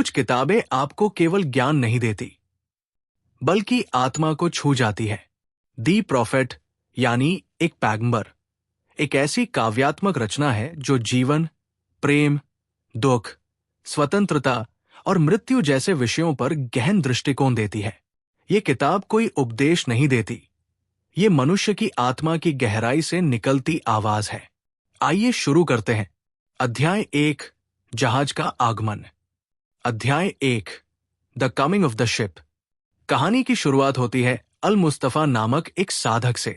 कुछ किताबें आपको केवल ज्ञान नहीं देती, बल्कि आत्मा को छू जाती है। दी प्रॉफिट यानी एक पैगंबर एक ऐसी काव्यात्मक रचना है जो जीवन, प्रेम, दुख, स्वतंत्रता और मृत्यु जैसे विषयों पर गहन दृष्टिकोण देती है। ये किताब कोई उपदेश नहीं देती, ये मनुष्य की आत्मा की गहराई से निकलती आवाज है। आइए शुरू करते हैं। अध्याय 1, जहाज का आगमन। अध्याय 1, the coming of the ship. कहानी की शुरुआत होती है अल मुस्तफा नामक एक साधक से।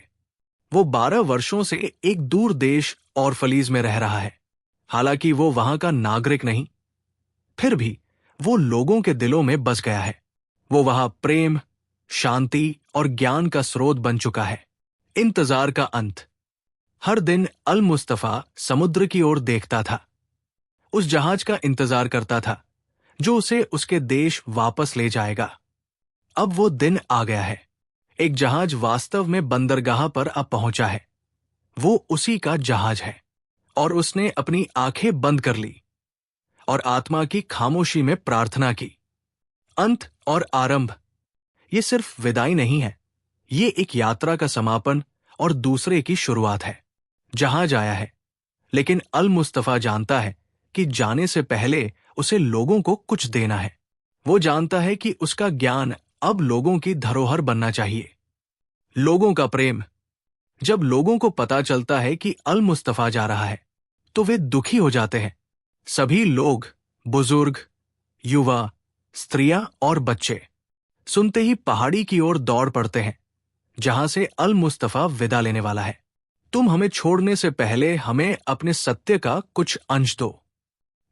वो 12 वर्षों से एक दूर देश ओरफलीज में रह रहा है। हालांकि वो वहां का नागरिक नहीं, फिर भी वो लोगों के दिलों में बस गया है। वो वहां प्रेम, शांति और ज्ञान का स्रोत बन चुका है। इंतजार का अंत। हर दिन अल मुस्तफा समुद्र की ओर देखता था, उस जहाज का इंतजार करता था जो उसे उसके देश वापस ले जाएगा। अब वो दिन आ गया है। एक जहाज वास्तव में बंदरगाह पर अब पहुंचा है। वो उसी का जहाज है और उसने अपनी आंखें बंद कर ली और आत्मा की खामोशी में प्रार्थना की। अंत और आरंभ, ये सिर्फ विदाई नहीं है, ये एक यात्रा का समापन और दूसरे की शुरुआत है। जहाज आया है, लेकिन अल मुस्तफा जानता है कि जाने से पहले उसे लोगों को कुछ देना है। वो जानता है कि उसका ज्ञान अब लोगों की धरोहर बनना चाहिए। लोगों का प्रेम। जब लोगों को पता चलता है कि अल मुस्तफा जा रहा है, तो वे दुखी हो जाते हैं। सभी लोग, बुजुर्ग, युवा, स्त्रियां और बच्चे, सुनते ही पहाड़ी की ओर दौड़ पड़ते हैं, जहां से अल मुस्तफा विदा लेने वाला है। तुम हमें छोड़ने से पहले हमें अपने सत्य का कुछ अंश दो।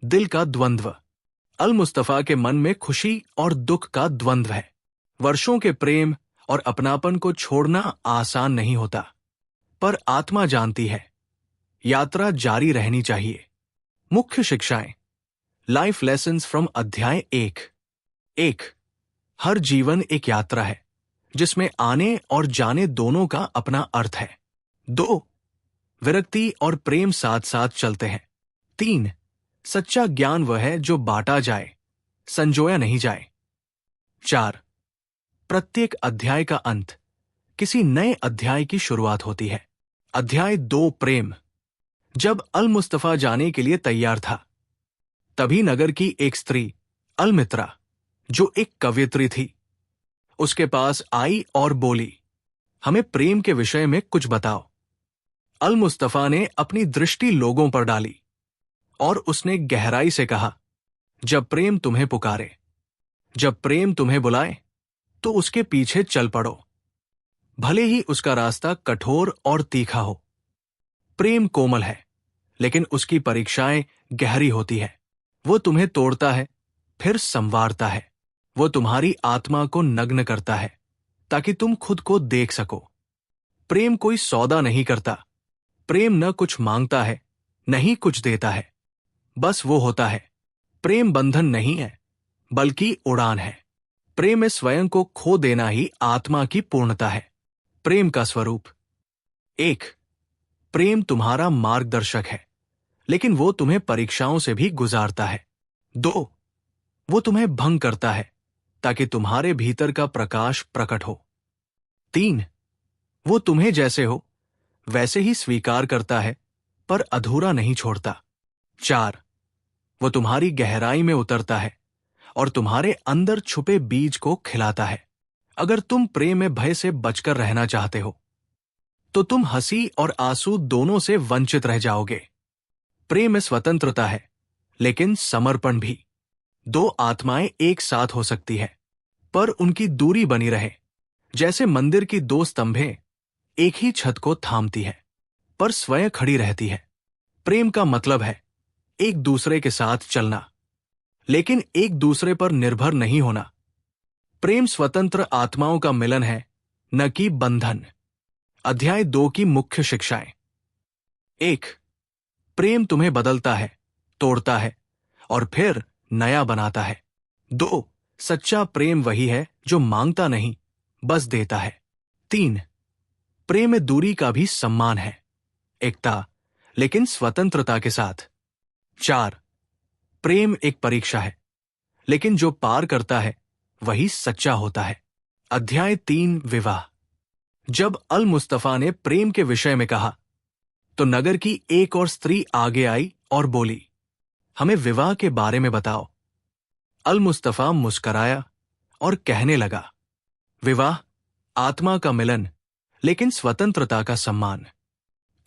दिल का द्वंद्व। अल मुस्तफा के मन में खुशी और दुख का द्वंद्व है। वर्षों के प्रेम और अपनापन को छोड़ना आसान नहीं होता, पर आत्मा जानती है यात्रा जारी रहनी चाहिए। मुख्य शिक्षाएं। लाइफ लेसन्स फ्रॉम अध्याय 1। हर जीवन एक यात्रा है जिसमें आने और जाने दोनों का अपना अर्थ है। 2, विरक्ति और प्रेम साथ साथ चलते हैं। 3, सच्चा ज्ञान वह है जो बांटा जाए, संजोया नहीं जाए। 4, प्रत्येक अध्याय का अंत किसी नए अध्याय की शुरुआत होती है। अध्याय 2, प्रेम। जब अल मुस्तफा जाने के लिए तैयार था, तभी नगर की एक स्त्री अलमित्रा, जो एक कवयित्री थी, उसके पास आई और बोली, हमें प्रेम के विषय में कुछ बताओ। अल मुस्तफा ने अपनी दृष्टि लोगों पर डाली और उसने गहराई से कहा, जब प्रेम तुम्हें पुकारे, जब प्रेम तुम्हें बुलाए, तो उसके पीछे चल पड़ो, भले ही उसका रास्ता कठोर और तीखा हो। प्रेम कोमल है, लेकिन उसकी परीक्षाएं गहरी होती है। वो तुम्हें तोड़ता है, फिर संवारता है। वो तुम्हारी आत्मा को नग्न करता है ताकि तुम खुद को देख सको। प्रेम कोई सौदा नहीं करता। प्रेम न कुछ मांगता है, न ही कुछ देता है, बस वो होता है। प्रेम बंधन नहीं है, बल्कि उड़ान है। प्रेम में स्वयं को खो देना ही आत्मा की पूर्णता है। प्रेम का स्वरूप। 1, प्रेम तुम्हारा मार्गदर्शक है, लेकिन वो तुम्हें परीक्षाओं से भी गुजारता है। 2, वो तुम्हें भंग करता है ताकि तुम्हारे भीतर का प्रकाश प्रकट हो। 3, वो तुम्हें जैसे हो वैसे ही स्वीकार करता है, पर अधूरा नहीं छोड़ता। 4, वो तुम्हारी गहराई में उतरता है और तुम्हारे अंदर छुपे बीज को खिलाता है। अगर तुम प्रेम में भय से बचकर रहना चाहते हो, तो तुम हंसी और आंसू दोनों से वंचित रह जाओगे। प्रेम में स्वतंत्रता है, लेकिन समर्पण भी। 2 आत्माएं एक साथ हो सकती है, पर उनकी दूरी बनी रहे। जैसे मंदिर की 2 स्तंभें एक ही छत को थामती है, पर स्वयं खड़ी रहती है। प्रेम का मतलब है एक दूसरे के साथ चलना, लेकिन एक दूसरे पर निर्भर नहीं होना। प्रेम स्वतंत्र आत्माओं का मिलन है, न कि बंधन। अध्याय 2 की मुख्य शिक्षाएं। 1, प्रेम तुम्हें बदलता है, तोड़ता है और फिर नया बनाता है। 2, सच्चा प्रेम वही है जो मांगता नहीं, बस देता है। 3, प्रेम में दूरी का भी सम्मान है, एकता, लेकिन स्वतंत्रता के साथ। 4, प्रेम एक परीक्षा है, लेकिन जो पार करता है वही सच्चा होता है। अध्याय 3 विवाह। जब अल मुस्तफा ने प्रेम के विषय में कहा तो नगर की एक और स्त्री आगे आई और बोली, हमें विवाह के बारे में बताओ। अल मुस्तफा मुस्कराया और कहने लगा, विवाह आत्मा का मिलन, लेकिन स्वतंत्रता का सम्मान।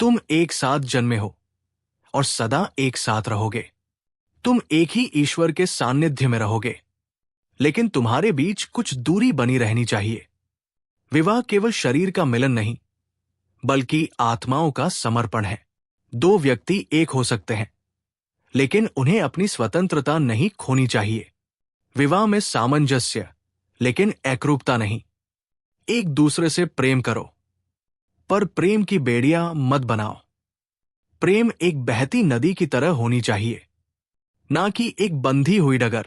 तुम एक साथ जन्मे हो और सदा एक साथ रहोगे। तुम एक ही ईश्वर के सान्निध्य में रहोगे, लेकिन तुम्हारे बीच कुछ दूरी बनी रहनी चाहिए। विवाह केवल शरीर का मिलन नहीं, बल्कि आत्माओं का समर्पण है। दो व्यक्ति एक हो सकते हैं, लेकिन उन्हें अपनी स्वतंत्रता नहीं खोनी चाहिए। विवाह में सामंजस्य, लेकिन एकरूपता नहीं। एक दूसरे से प्रेम करो, पर प्रेम की बेड़ियां मत बनाओ। प्रेम एक बहती नदी की तरह होनी चाहिए, ना कि एक बंधी हुई डगर।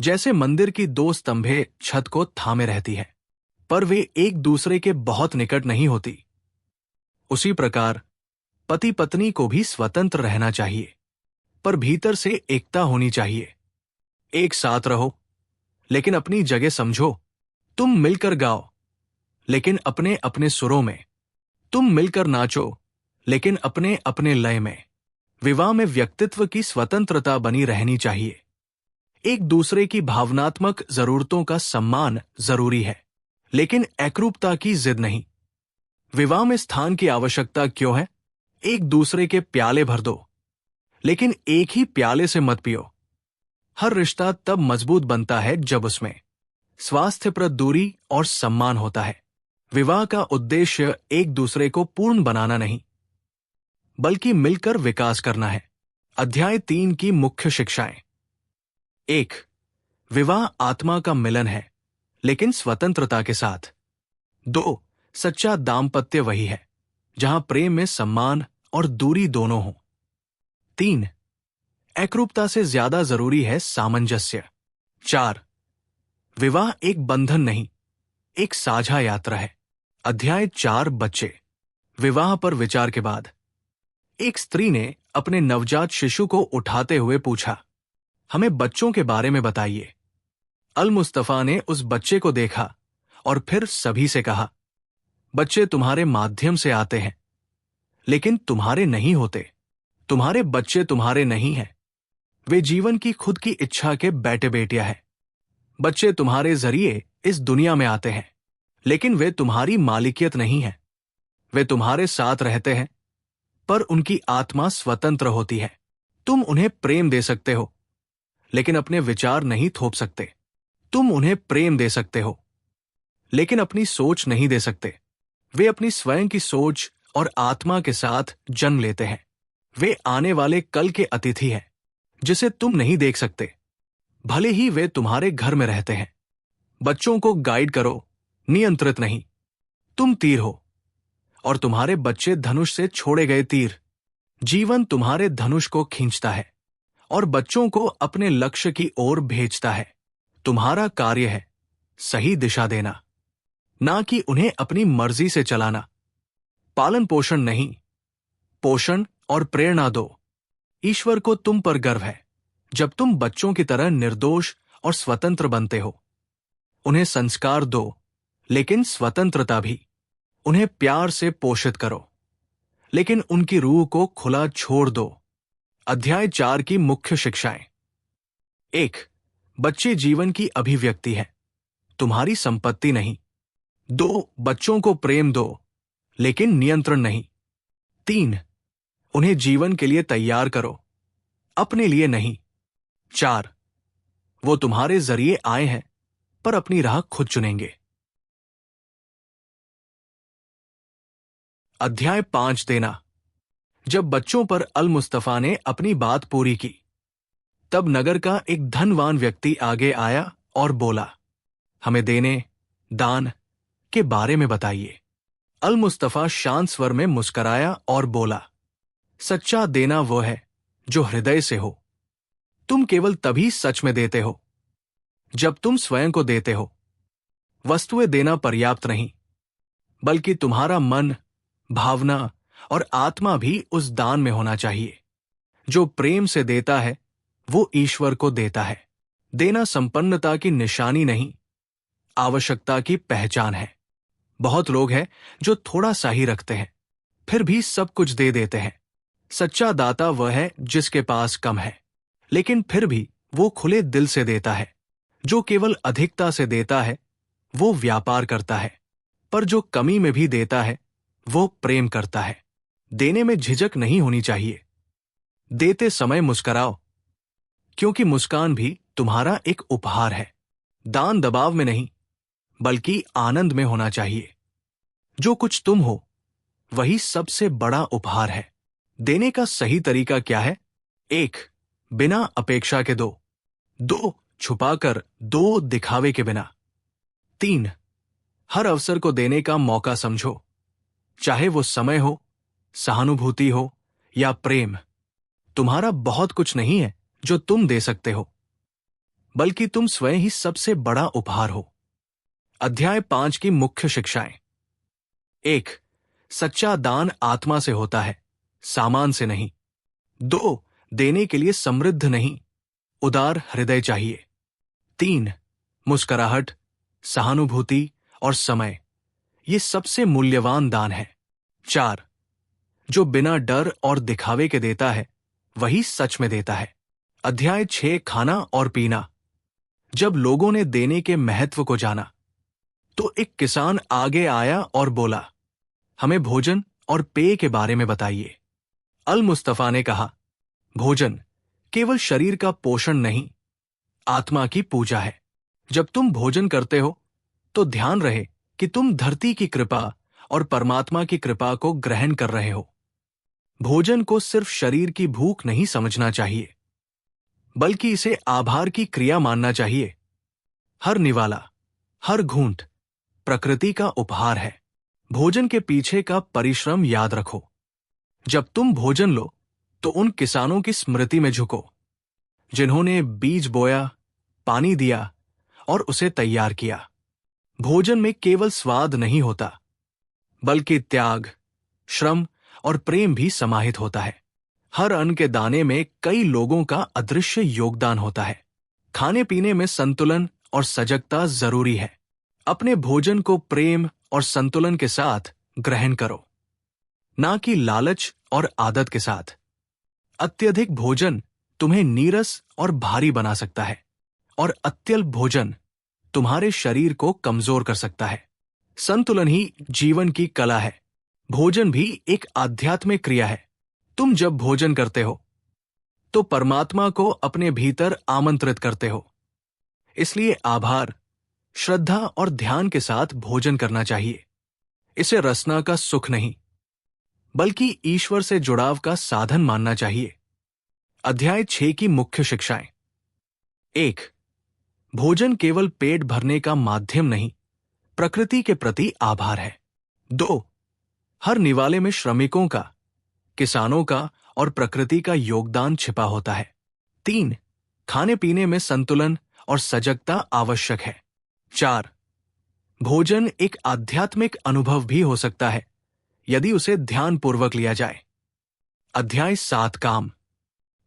जैसे मंदिर की दो स्तंभें छत को थामे रहती हैं, पर वे एक दूसरे के बहुत निकट नहीं होती, उसी प्रकार पति पत्नी को भी स्वतंत्र रहना चाहिए, पर भीतर से एकता होनी चाहिए। एक साथ रहो, लेकिन अपनी जगह समझो। तुम मिलकर गाओ, लेकिन अपने अपने सुरों में। तुम मिलकर नाचो, लेकिन अपने अपने लय में। विवाह में व्यक्तित्व की स्वतंत्रता बनी रहनी चाहिए। एक दूसरे की भावनात्मक जरूरतों का सम्मान जरूरी है, लेकिन एकरूपता की जिद नहीं। विवाह में स्थान की आवश्यकता क्यों है? एक दूसरे के प्याले भर दो, लेकिन एक ही प्याले से मत पियो। हर रिश्ता तब मजबूत बनता है जब उसमें स्वास्थ्यप्रद दूरी और सम्मान होता है। विवाह का उद्देश्य एक दूसरे को पूर्ण बनाना नहीं, बल्कि मिलकर विकास करना है। अध्याय 3 की मुख्य शिक्षाएं। 1. विवाह आत्मा का मिलन है, लेकिन स्वतंत्रता के साथ। 2. सच्चा दाम्पत्य वही है जहां प्रेम में सम्मान और दूरी दोनों हो। 3. एकरूपता से ज्यादा जरूरी है सामंजस्य। 4. विवाह एक बंधन नहीं, एक साझा यात्रा है। अध्याय 4 बच्चे। विवाह पर विचार के बाद एक स्त्री ने अपने नवजात शिशु को उठाते हुए पूछा, हमें बच्चों के बारे में बताइए। अल मुस्तफा ने उस बच्चे को देखा और फिर सभी से कहा, बच्चे तुम्हारे माध्यम से आते हैं, लेकिन तुम्हारे नहीं होते। तुम्हारे बच्चे तुम्हारे नहीं हैं, वे जीवन की खुद की इच्छा के बेटे बेटियां हैं। बच्चे तुम्हारे जरिए इस दुनिया में आते हैं, लेकिन वे तुम्हारी मालिकियत नहीं हैं। वे तुम्हारे साथ रहते हैं, पर उनकी आत्मा स्वतंत्र होती है। तुम उन्हें प्रेम दे सकते हो, लेकिन अपने विचार नहीं थोप सकते। तुम उन्हें प्रेम दे सकते हो, लेकिन अपनी सोच नहीं दे सकते। वे अपनी स्वयं की सोच और आत्मा के साथ जन्म लेते हैं। वे आने वाले कल के अतिथि हैं, जिसे तुम नहीं देख सकते, भले ही वे तुम्हारे घर में रहते हैं। बच्चों को गाइड करो, नियंत्रित नहीं। तुम तीर हो, और तुम्हारे बच्चे धनुष से छोड़े गए तीर। जीवन तुम्हारे धनुष को खींचता है और बच्चों को अपने लक्ष्य की ओर भेजता है। तुम्हारा कार्य है सही दिशा देना, ना कि उन्हें अपनी मर्जी से चलाना। पालन पोषण नहीं, पोषण और प्रेरणा दो। ईश्वर को तुम पर गर्व है जब तुम बच्चों की तरह निर्दोष और स्वतंत्र बनते हो। उन्हें संस्कार दो, लेकिन स्वतंत्रता भी। उन्हें प्यार से पोषित करो, लेकिन उनकी रूह को खुला छोड़ दो। अध्याय 4 की मुख्य शिक्षाएं। 1. बच्चे जीवन की अभिव्यक्ति है, तुम्हारी संपत्ति नहीं। 2. बच्चों को प्रेम दो, लेकिन नियंत्रण नहीं। 3. उन्हें जीवन के लिए तैयार करो, अपने लिए नहीं। 4. वो तुम्हारे जरिए आए हैं, पर अपनी राह खुद चुनेंगे। अध्याय 5 देना। जब बच्चों पर अल मुस्तफा ने अपनी बात पूरी की, तब नगर का एक धनवान व्यक्ति आगे आया और बोला, हमें देने, दान के बारे में बताइए। अल मुस्तफा शांत स्वर में मुस्कराया और बोला, सच्चा देना वो है जो हृदय से हो। तुम केवल तभी सच में देते हो जब तुम स्वयं को देते हो। वस्तुएं देना पर्याप्त नहीं, बल्कि तुम्हारा मन, भावना और आत्मा भी उस दान में होना चाहिए। जो प्रेम से देता है वो ईश्वर को देता है। देना संपन्नता की निशानी नहीं, आवश्यकता की पहचान है। बहुत लोग हैं जो थोड़ा सा ही रखते हैं, फिर भी सब कुछ दे देते हैं। सच्चा दाता वह है जिसके पास कम है, लेकिन फिर भी वो खुले दिल से देता है। जो केवल अधिकता से देता है, वो व्यापार करता है, पर जो कमी में भी देता है, वो प्रेम करता है। देने में झिझक नहीं होनी चाहिए। देते समय मुस्कुराओ, क्योंकि मुस्कान भी तुम्हारा एक उपहार है। दान दबाव में नहीं, बल्कि आनंद में होना चाहिए। जो कुछ तुम हो, वही सबसे बड़ा उपहार है। देने का सही तरीका क्या है? 1. बिना अपेक्षा के दो। 2. छुपाकर दो, दिखावे के बिना। 3. हर अवसर को देने का मौका समझो, चाहे वो समय हो, सहानुभूति हो या प्रेम। तुम्हारा बहुत कुछ नहीं है जो तुम दे सकते हो, बल्कि तुम स्वयं ही सबसे बड़ा उपहार हो। अध्याय 5 की मुख्य शिक्षाएं। 1. सच्चा दान आत्मा से होता है, सामान से नहीं। 2. देने के लिए समृद्ध नहीं, उदार हृदय चाहिए। 3. मुस्कुराहट, सहानुभूति और समय, ये सबसे मूल्यवान दान है। 4. जो बिना डर और दिखावे के देता है, वही सच में देता है। अध्याय 6 खाना और पीना। जब लोगों ने देने के महत्व को जाना, तो एक किसान आगे आया और बोला, हमें भोजन और पेय के बारे में बताइए। अल मुस्तफा ने कहा, भोजन केवल शरीर का पोषण नहीं, आत्मा की पूजा है। जब तुम भोजन करते हो, तो ध्यान रहे कि तुम धरती की कृपा और परमात्मा की कृपा को ग्रहण कर रहे हो। भोजन को सिर्फ शरीर की भूख नहीं समझना चाहिए, बल्कि इसे आभार की क्रिया मानना चाहिए। हर निवाला, हर घूंट प्रकृति का उपहार है। भोजन के पीछे का परिश्रम याद रखो। जब तुम भोजन लो, तो उन किसानों की स्मृति में झुको, जिन्होंने बीज बोया, पानी दिया और उसे तैयार किया। भोजन में केवल स्वाद नहीं होता, बल्कि त्याग, श्रम और प्रेम भी समाहित होता है। हर अन्न के दाने में कई लोगों का अदृश्य योगदान होता है। खाने पीने में संतुलन और सजगता जरूरी है। अपने भोजन को प्रेम और संतुलन के साथ ग्रहण करो, ना कि लालच और आदत के साथ। अत्यधिक भोजन तुम्हें नीरस और भारी बना सकता है, और अत्यल्प भोजन तुम्हारे शरीर को कमजोर कर सकता है। संतुलन ही जीवन की कला है। भोजन भी एक आध्यात्मिक क्रिया है। तुम जब भोजन करते हो, तो परमात्मा को अपने भीतर आमंत्रित करते हो। इसलिए आभार, श्रद्धा और ध्यान के साथ भोजन करना चाहिए। इसे रसना का सुख नहीं, बल्कि ईश्वर से जुड़ाव का साधन मानना चाहिए। अध्याय 6 की मुख्य शिक्षाएं। 1. भोजन केवल पेट भरने का माध्यम नहीं, प्रकृति के प्रति आभार है। 2. हर निवाले में श्रमिकों का, किसानों का और प्रकृति का योगदान छिपा होता है। 3. खाने पीने में संतुलन और सजगता आवश्यक है। 4. भोजन एक आध्यात्मिक अनुभव भी हो सकता है, यदि उसे ध्यानपूर्वक लिया जाए। अध्याय 7 काम।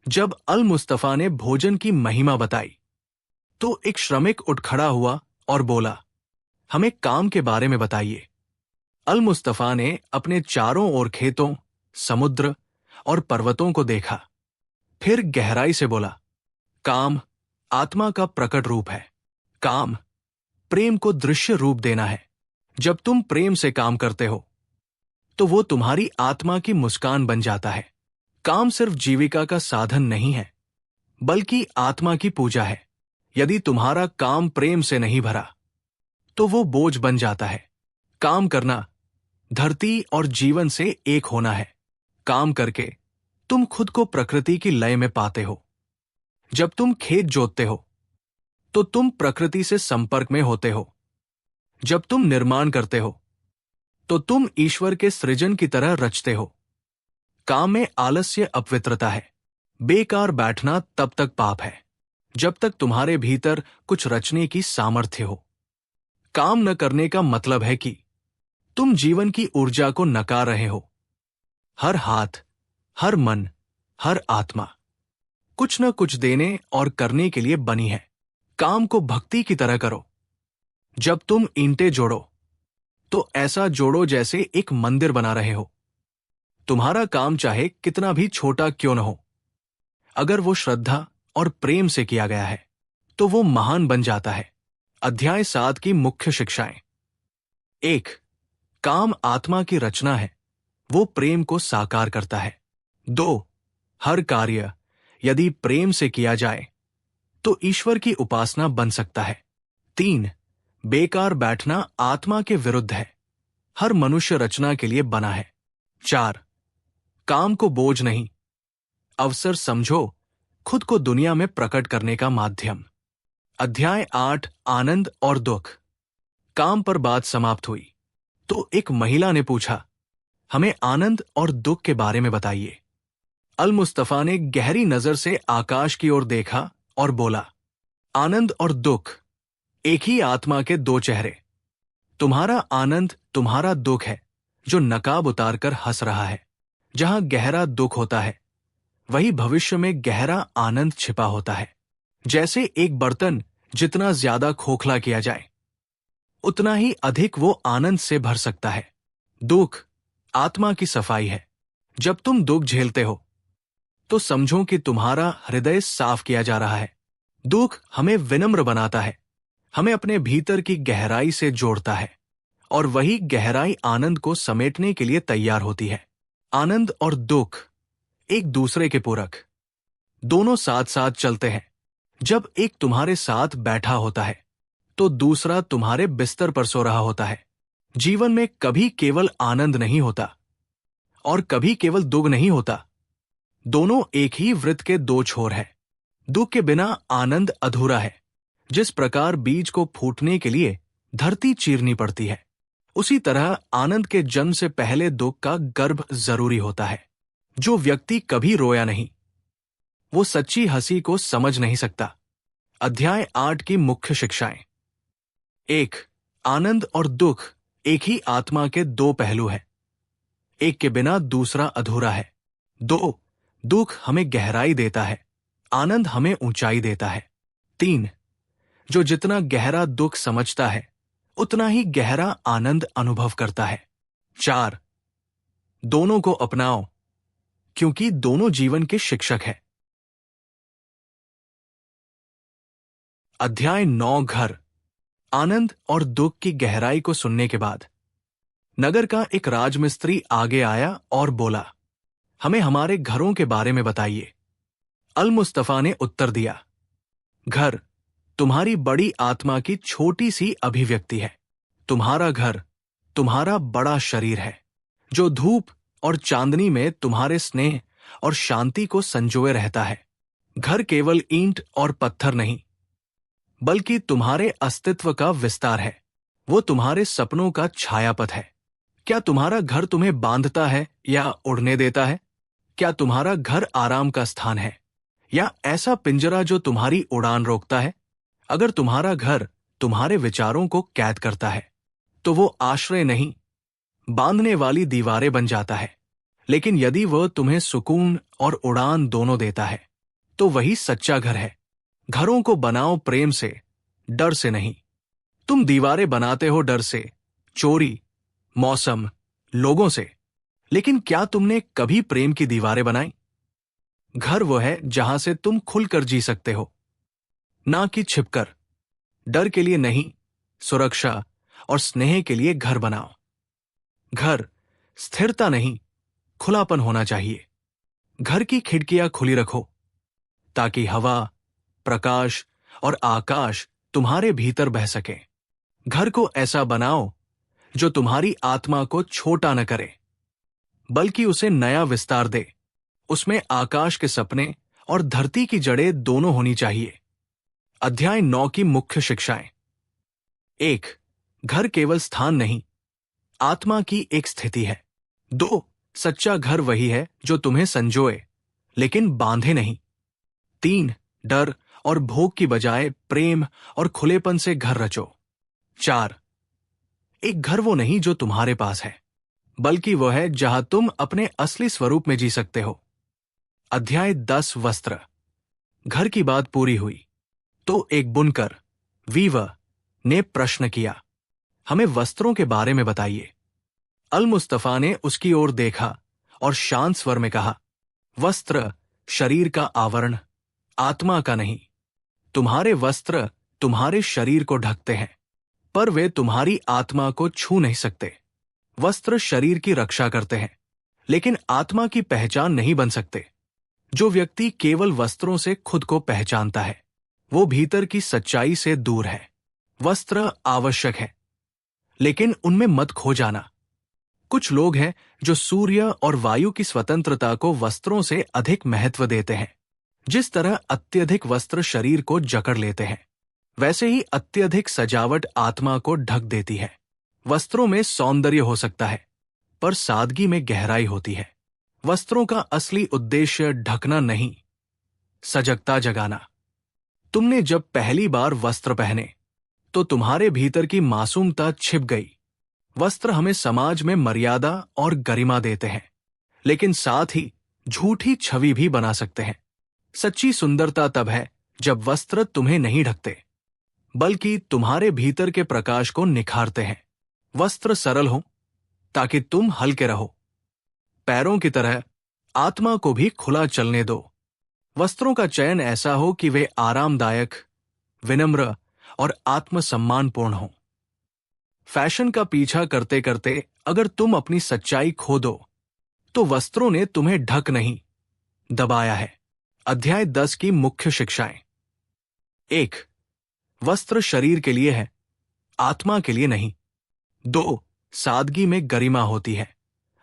जब अल मुस्तफा ने भोजन की महिमा बताई, तो एक श्रमिक उठ खड़ा हुआ और बोला, हमें काम के बारे में बताइए। अल मुस्तफा ने अपने चारों ओर खेतों, समुद्र और पर्वतों को देखा, फिर गहराई से बोला, काम आत्मा का प्रकट रूप है। काम प्रेम को दृश्य रूप देना है। जब तुम प्रेम से काम करते हो, तो वो तुम्हारी आत्मा की मुस्कान बन जाता है। काम सिर्फ जीविका का साधन नहीं है, बल्कि आत्मा की पूजा है। यदि तुम्हारा काम प्रेम से नहीं भरा, तो वो बोझ बन जाता है। काम करना धरती और जीवन से एक होना है। काम करके तुम खुद को प्रकृति की लय में पाते हो। जब तुम खेत जोतते हो, तो तुम प्रकृति से संपर्क में होते हो। जब तुम निर्माण करते हो, तो तुम ईश्वर के सृजन की तरह रचते हो। काम में आलस्य अपवित्रता है। बेकार बैठना तब तक पाप है, जब तक तुम्हारे भीतर कुछ रचने की सामर्थ्य हो। काम न करने का मतलब है कि तुम जीवन की ऊर्जा को नकार रहे हो। हर हाथ, हर मन, हर आत्मा कुछ न कुछ देने और करने के लिए बनी है। काम को भक्ति की तरह करो। जब तुम ईंटें जोड़ो तो ऐसा जोड़ो जैसे एक मंदिर बना रहे हो। तुम्हारा काम चाहे कितना भी छोटा क्यों न हो, अगर वो श्रद्धा और प्रेम से किया गया है तो वो महान बन जाता है। अध्याय 7 की मुख्य शिक्षाएं। 1. काम आत्मा की रचना है, वो प्रेम को साकार करता है। 2. हर कार्य यदि प्रेम से किया जाए तो ईश्वर की उपासना बन सकता है। 3. बेकार बैठना आत्मा के विरुद्ध है, हर मनुष्य रचना के लिए बना है। 4. काम को बोझ नहीं, अवसर समझो खुद को दुनिया में प्रकट करने का माध्यम। अध्याय 8 आनंद और दुख। काम पर बात समाप्त हुई तो एक महिला ने पूछा, हमें आनंद और दुख के बारे में बताइए। अल मुस्तफा ने गहरी नजर से आकाश की ओर देखा और बोला, आनंद और दुख एक ही आत्मा के दो चेहरे। तुम्हारा आनंद तुम्हारा दुख है जो नकाब उतारकर हंस रहा है। जहां गहरा दुख होता है वही भविष्य में गहरा आनंद छिपा होता है। जैसे एक बर्तन जितना ज्यादा खोखला किया जाए उतना ही अधिक वो आनंद से भर सकता है। दुख आत्मा की सफाई है। जब तुम दुख झेलते हो तो समझो कि तुम्हारा हृदय साफ किया जा रहा है। दुख हमें विनम्र बनाता है, हमें अपने भीतर की गहराई से जोड़ता है और वही गहराई आनंद को समेटने के लिए तैयार होती है। आनंद और दुख एक दूसरे के पूरक, दोनों साथ साथ चलते हैं। जब एक तुम्हारे साथ बैठा होता है तो दूसरा तुम्हारे बिस्तर पर सो रहा होता है। जीवन में कभी केवल आनंद नहीं होता और कभी केवल दुख नहीं होता। दोनों एक ही वृत्त के दो छोर हैं। दुख के बिना आनंद अधूरा है। जिस प्रकार बीज को फूटने के लिए धरती चीरनी पड़ती है, उसी तरह आनंद के जन्म से पहले दुख का गर्भ जरूरी होता है। जो व्यक्ति कभी रोया नहीं वो सच्ची हंसी को समझ नहीं सकता। अध्याय 8 की मुख्य शिक्षाएं। 1. आनंद और दुख एक ही आत्मा के दो पहलू हैं। एक के बिना दूसरा अधूरा है। 2. दुख हमें गहराई देता है, आनंद हमें ऊंचाई देता है। 3. जो जितना गहरा दुख समझता है उतना ही गहरा आनंद अनुभव करता है। 4. दोनों को अपनाओ क्योंकि दोनों जीवन के शिक्षक हैं। अध्याय 9 घर। आनंद और दुख की गहराई को सुनने के बाद नगर का एक राजमिस्त्री आगे आया और बोला, हमें हमारे घरों के बारे में बताइए। अल मुस्तफा ने उत्तर दिया, घर तुम्हारी बड़ी आत्मा की छोटी सी अभिव्यक्ति है। तुम्हारा घर तुम्हारा बड़ा शरीर है जो धूप और चांदनी में तुम्हारे स्नेह और शांति को संजोए रहता है। घर केवल ईंट और पत्थर नहीं बल्कि तुम्हारे अस्तित्व का विस्तार है। वो तुम्हारे सपनों का छायापथ है। क्या तुम्हारा घर तुम्हें बांधता है या उड़ने देता है? क्या तुम्हारा घर आराम का स्थान है या ऐसा पिंजरा जो तुम्हारी उड़ान रोकता है? अगर तुम्हारा घर तुम्हारे विचारों को कैद करता है तो वो आश्रय नहीं, बांधने वाली दीवारें बन जाता है। लेकिन यदि वह तुम्हें सुकून और उड़ान दोनों देता है तो वही सच्चा घर है। घरों को बनाओ प्रेम से, डर से नहीं। तुम दीवारें बनाते हो डर से, चोरी, मौसम, लोगों से, लेकिन क्या तुमने कभी प्रेम की दीवारें बनाई? घर वो है जहां से तुम खुलकर जी सकते हो, ना कि छिपकर। डर के लिए नहीं, सुरक्षा और स्नेह के लिए घर बनाओ। घर स्थिरता नहीं, खुलापन होना चाहिए। घर की खिड़कियां खुली रखो ताकि हवा, प्रकाश और आकाश तुम्हारे भीतर बह सके। घर को ऐसा बनाओ जो तुम्हारी आत्मा को छोटा न करे बल्कि उसे नया विस्तार दे। उसमें आकाश के सपने और धरती की जड़ें दोनों होनी चाहिए। अध्याय 9 की मुख्य शिक्षाएं। 1. घर केवल स्थान नहीं, आत्मा की एक स्थिति है। 2. सच्चा घर वही है जो तुम्हें संजोए लेकिन बांधे नहीं। 3. डर और भोग की बजाय प्रेम और खुलेपन से घर रचो। 4. एक घर वो नहीं जो तुम्हारे पास है बल्कि वो है जहां तुम अपने असली स्वरूप में जी सकते हो। अध्याय 10 वस्त्र। घर की बात पूरी हुई तो एक बुनकर वीवर ने प्रश्न किया, हमें वस्त्रों के बारे में बताइए। अल मुस्तफा ने उसकी ओर देखा और शांत स्वर में कहा, वस्त्र शरीर का आवरण, आत्मा का नहीं। तुम्हारे वस्त्र तुम्हारे शरीर को ढकते हैं, पर वे तुम्हारी आत्मा को छू नहीं सकते। वस्त्र शरीर की रक्षा करते हैं, लेकिन आत्मा की पहचान नहीं बन सकते। जो व्यक्ति केवल वस्त्रों से खुद को पहचानता है, वो भीतर की सच्चाई से दूर है। वस्त्र आवश्यक है, लेकिन उनमें मत खो जाना। कुछ लोग हैं जो सूर्य और वायु की स्वतंत्रता को वस्त्रों से अधिक महत्व देते हैं। जिस तरह अत्यधिक वस्त्र शरीर को जकड़ लेते हैं, वैसे ही अत्यधिक सजावट आत्मा को ढक देती है। वस्त्रों में सौंदर्य हो सकता है, पर सादगी में गहराई होती है। वस्त्रों का असली उद्देश्य ढकना नहीं, सजगता जगाना। तुमने जब पहली बार वस्त्र पहने, तो तुम्हारे भीतर की मासूमता छिप गई। वस्त्र हमें समाज में मर्यादा और गरिमा देते हैं, लेकिन साथ ही झूठी छवि भी बना सकते हैं। सच्ची सुंदरता तब है जब वस्त्र तुम्हें नहीं ढकते, बल्कि तुम्हारे भीतर के प्रकाश को निखारते हैं। वस्त्र सरल हो ताकि तुम हल्के रहो। पैरों की तरह आत्मा को भी खुला चलने दो। वस्त्रों का चयन ऐसा हो कि वे आरामदायक, विनम्र और आत्मसम्मानपूर्ण हो। फैशन का पीछा करते करते अगर तुम अपनी सच्चाई खो दो, तो वस्त्रों ने तुम्हें ढक नहीं, दबाया है। अध्याय 10 की मुख्य शिक्षाएं। 1. वस्त्र शरीर के लिए है, आत्मा के लिए नहीं। 2. सादगी में गरिमा होती है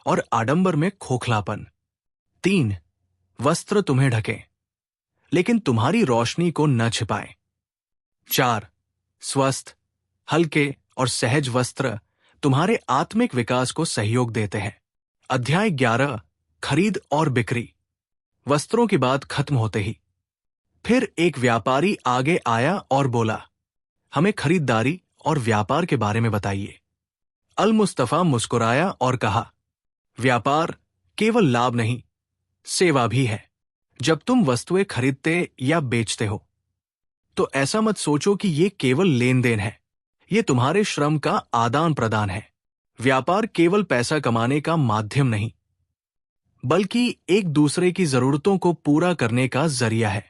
और आडंबर में खोखलापन। 3. वस्त्र तुम्हें ढके, लेकिन तुम्हारी रोशनी को न छिपाए। 4. स्वस्थ, हल्के और सहज वस्त्र तुम्हारे आत्मिक विकास को सहयोग देते हैं। अध्याय 11 खरीद और बिक्री। वस्त्रों की बात खत्म होते ही फिर एक व्यापारी आगे आया और बोला, हमें खरीदारी और व्यापार के बारे में बताइए। अल मुस्तफा मुस्कुराया और कहा, व्यापार केवल लाभ नहीं, सेवा भी है। जब तुम वस्तुएं खरीदते या बेचते हो, तो ऐसा मत सोचो कि ये केवल लेन देन है। ये तुम्हारे श्रम का आदान प्रदान है। व्यापार केवल पैसा कमाने का माध्यम नहीं, बल्कि एक दूसरे की जरूरतों को पूरा करने का जरिया है।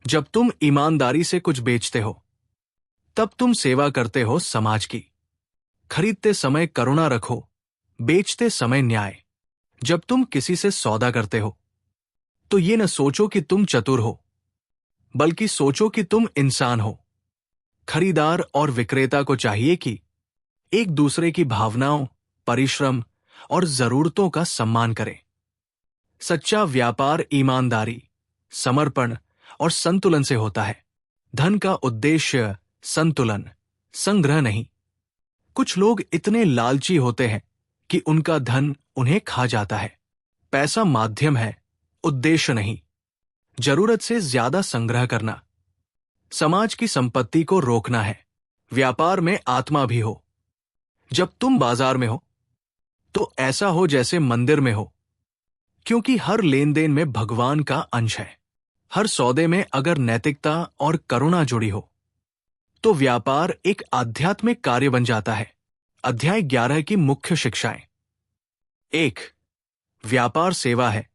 जब तुम ईमानदारी से कुछ बेचते हो, तब तुम सेवा करते हो समाज की। खरीदते समय करुणा रखो, बेचते समय न्याय। जब तुम किसी से सौदा करते हो, तो ये न सोचो कि तुम चतुर हो, बल्कि सोचो कि तुम इंसान हो। खरीदार और विक्रेता को चाहिए कि एक दूसरे की भावनाओं, परिश्रम और जरूरतों का सम्मान करें। सच्चा व्यापार ईमानदारी, समर्पण और संतुलन से होता है। धन का उद्देश्य संतुलन, संग्रह नहीं। कुछ लोग इतने लालची होते हैं कि उनका धन उन्हें खा जाता है। पैसा माध्यम है, उद्देश्य नहीं। जरूरत से ज्यादा संग्रह करना समाज की संपत्ति को रोकना है। व्यापार में आत्मा भी हो। जब तुम बाजार में हो, तो ऐसा हो जैसे मंदिर में हो, क्योंकि हर लेन देन में भगवान का अंश है। हर सौदे में अगर नैतिकता और करुणा जुड़ी हो, तो व्यापार एक आध्यात्मिक कार्य बन जाता है। अध्याय 11 की मुख्य शिक्षाएं। 1. व्यापार सेवा है,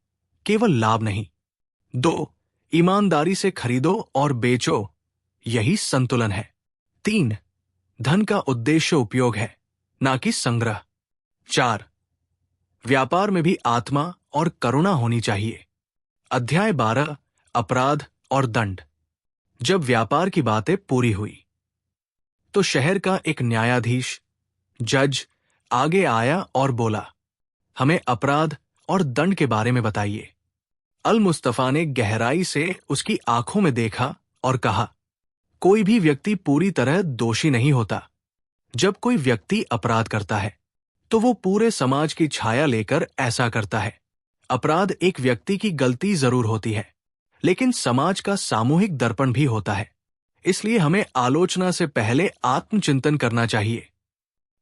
केवल लाभ नहीं। 2. ईमानदारी से खरीदो और बेचो, यही संतुलन है। 3. धन का उद्देश्य उपयोग है, ना कि संग्रह। 4. व्यापार में भी आत्मा और करुणा होनी चाहिए। अध्याय 12 अपराध और दंड। जब व्यापार की बातें पूरी हुई, तो शहर का एक न्यायाधीश, जज, आगे आया और बोला, हमें अपराध और दंड के बारे में बताइए। अल मुस्तफा ने गहराई से उसकी आंखों में देखा और कहा, कोई भी व्यक्ति पूरी तरह दोषी नहीं होता। जब कोई व्यक्ति अपराध करता है, तो वो पूरे समाज की छाया लेकर ऐसा करता है। अपराध एक व्यक्ति की गलती जरूर होती है, लेकिन समाज का सामूहिक दर्पण भी होता है। इसलिए हमें आलोचना से पहले आत्मचिंतन करना चाहिए।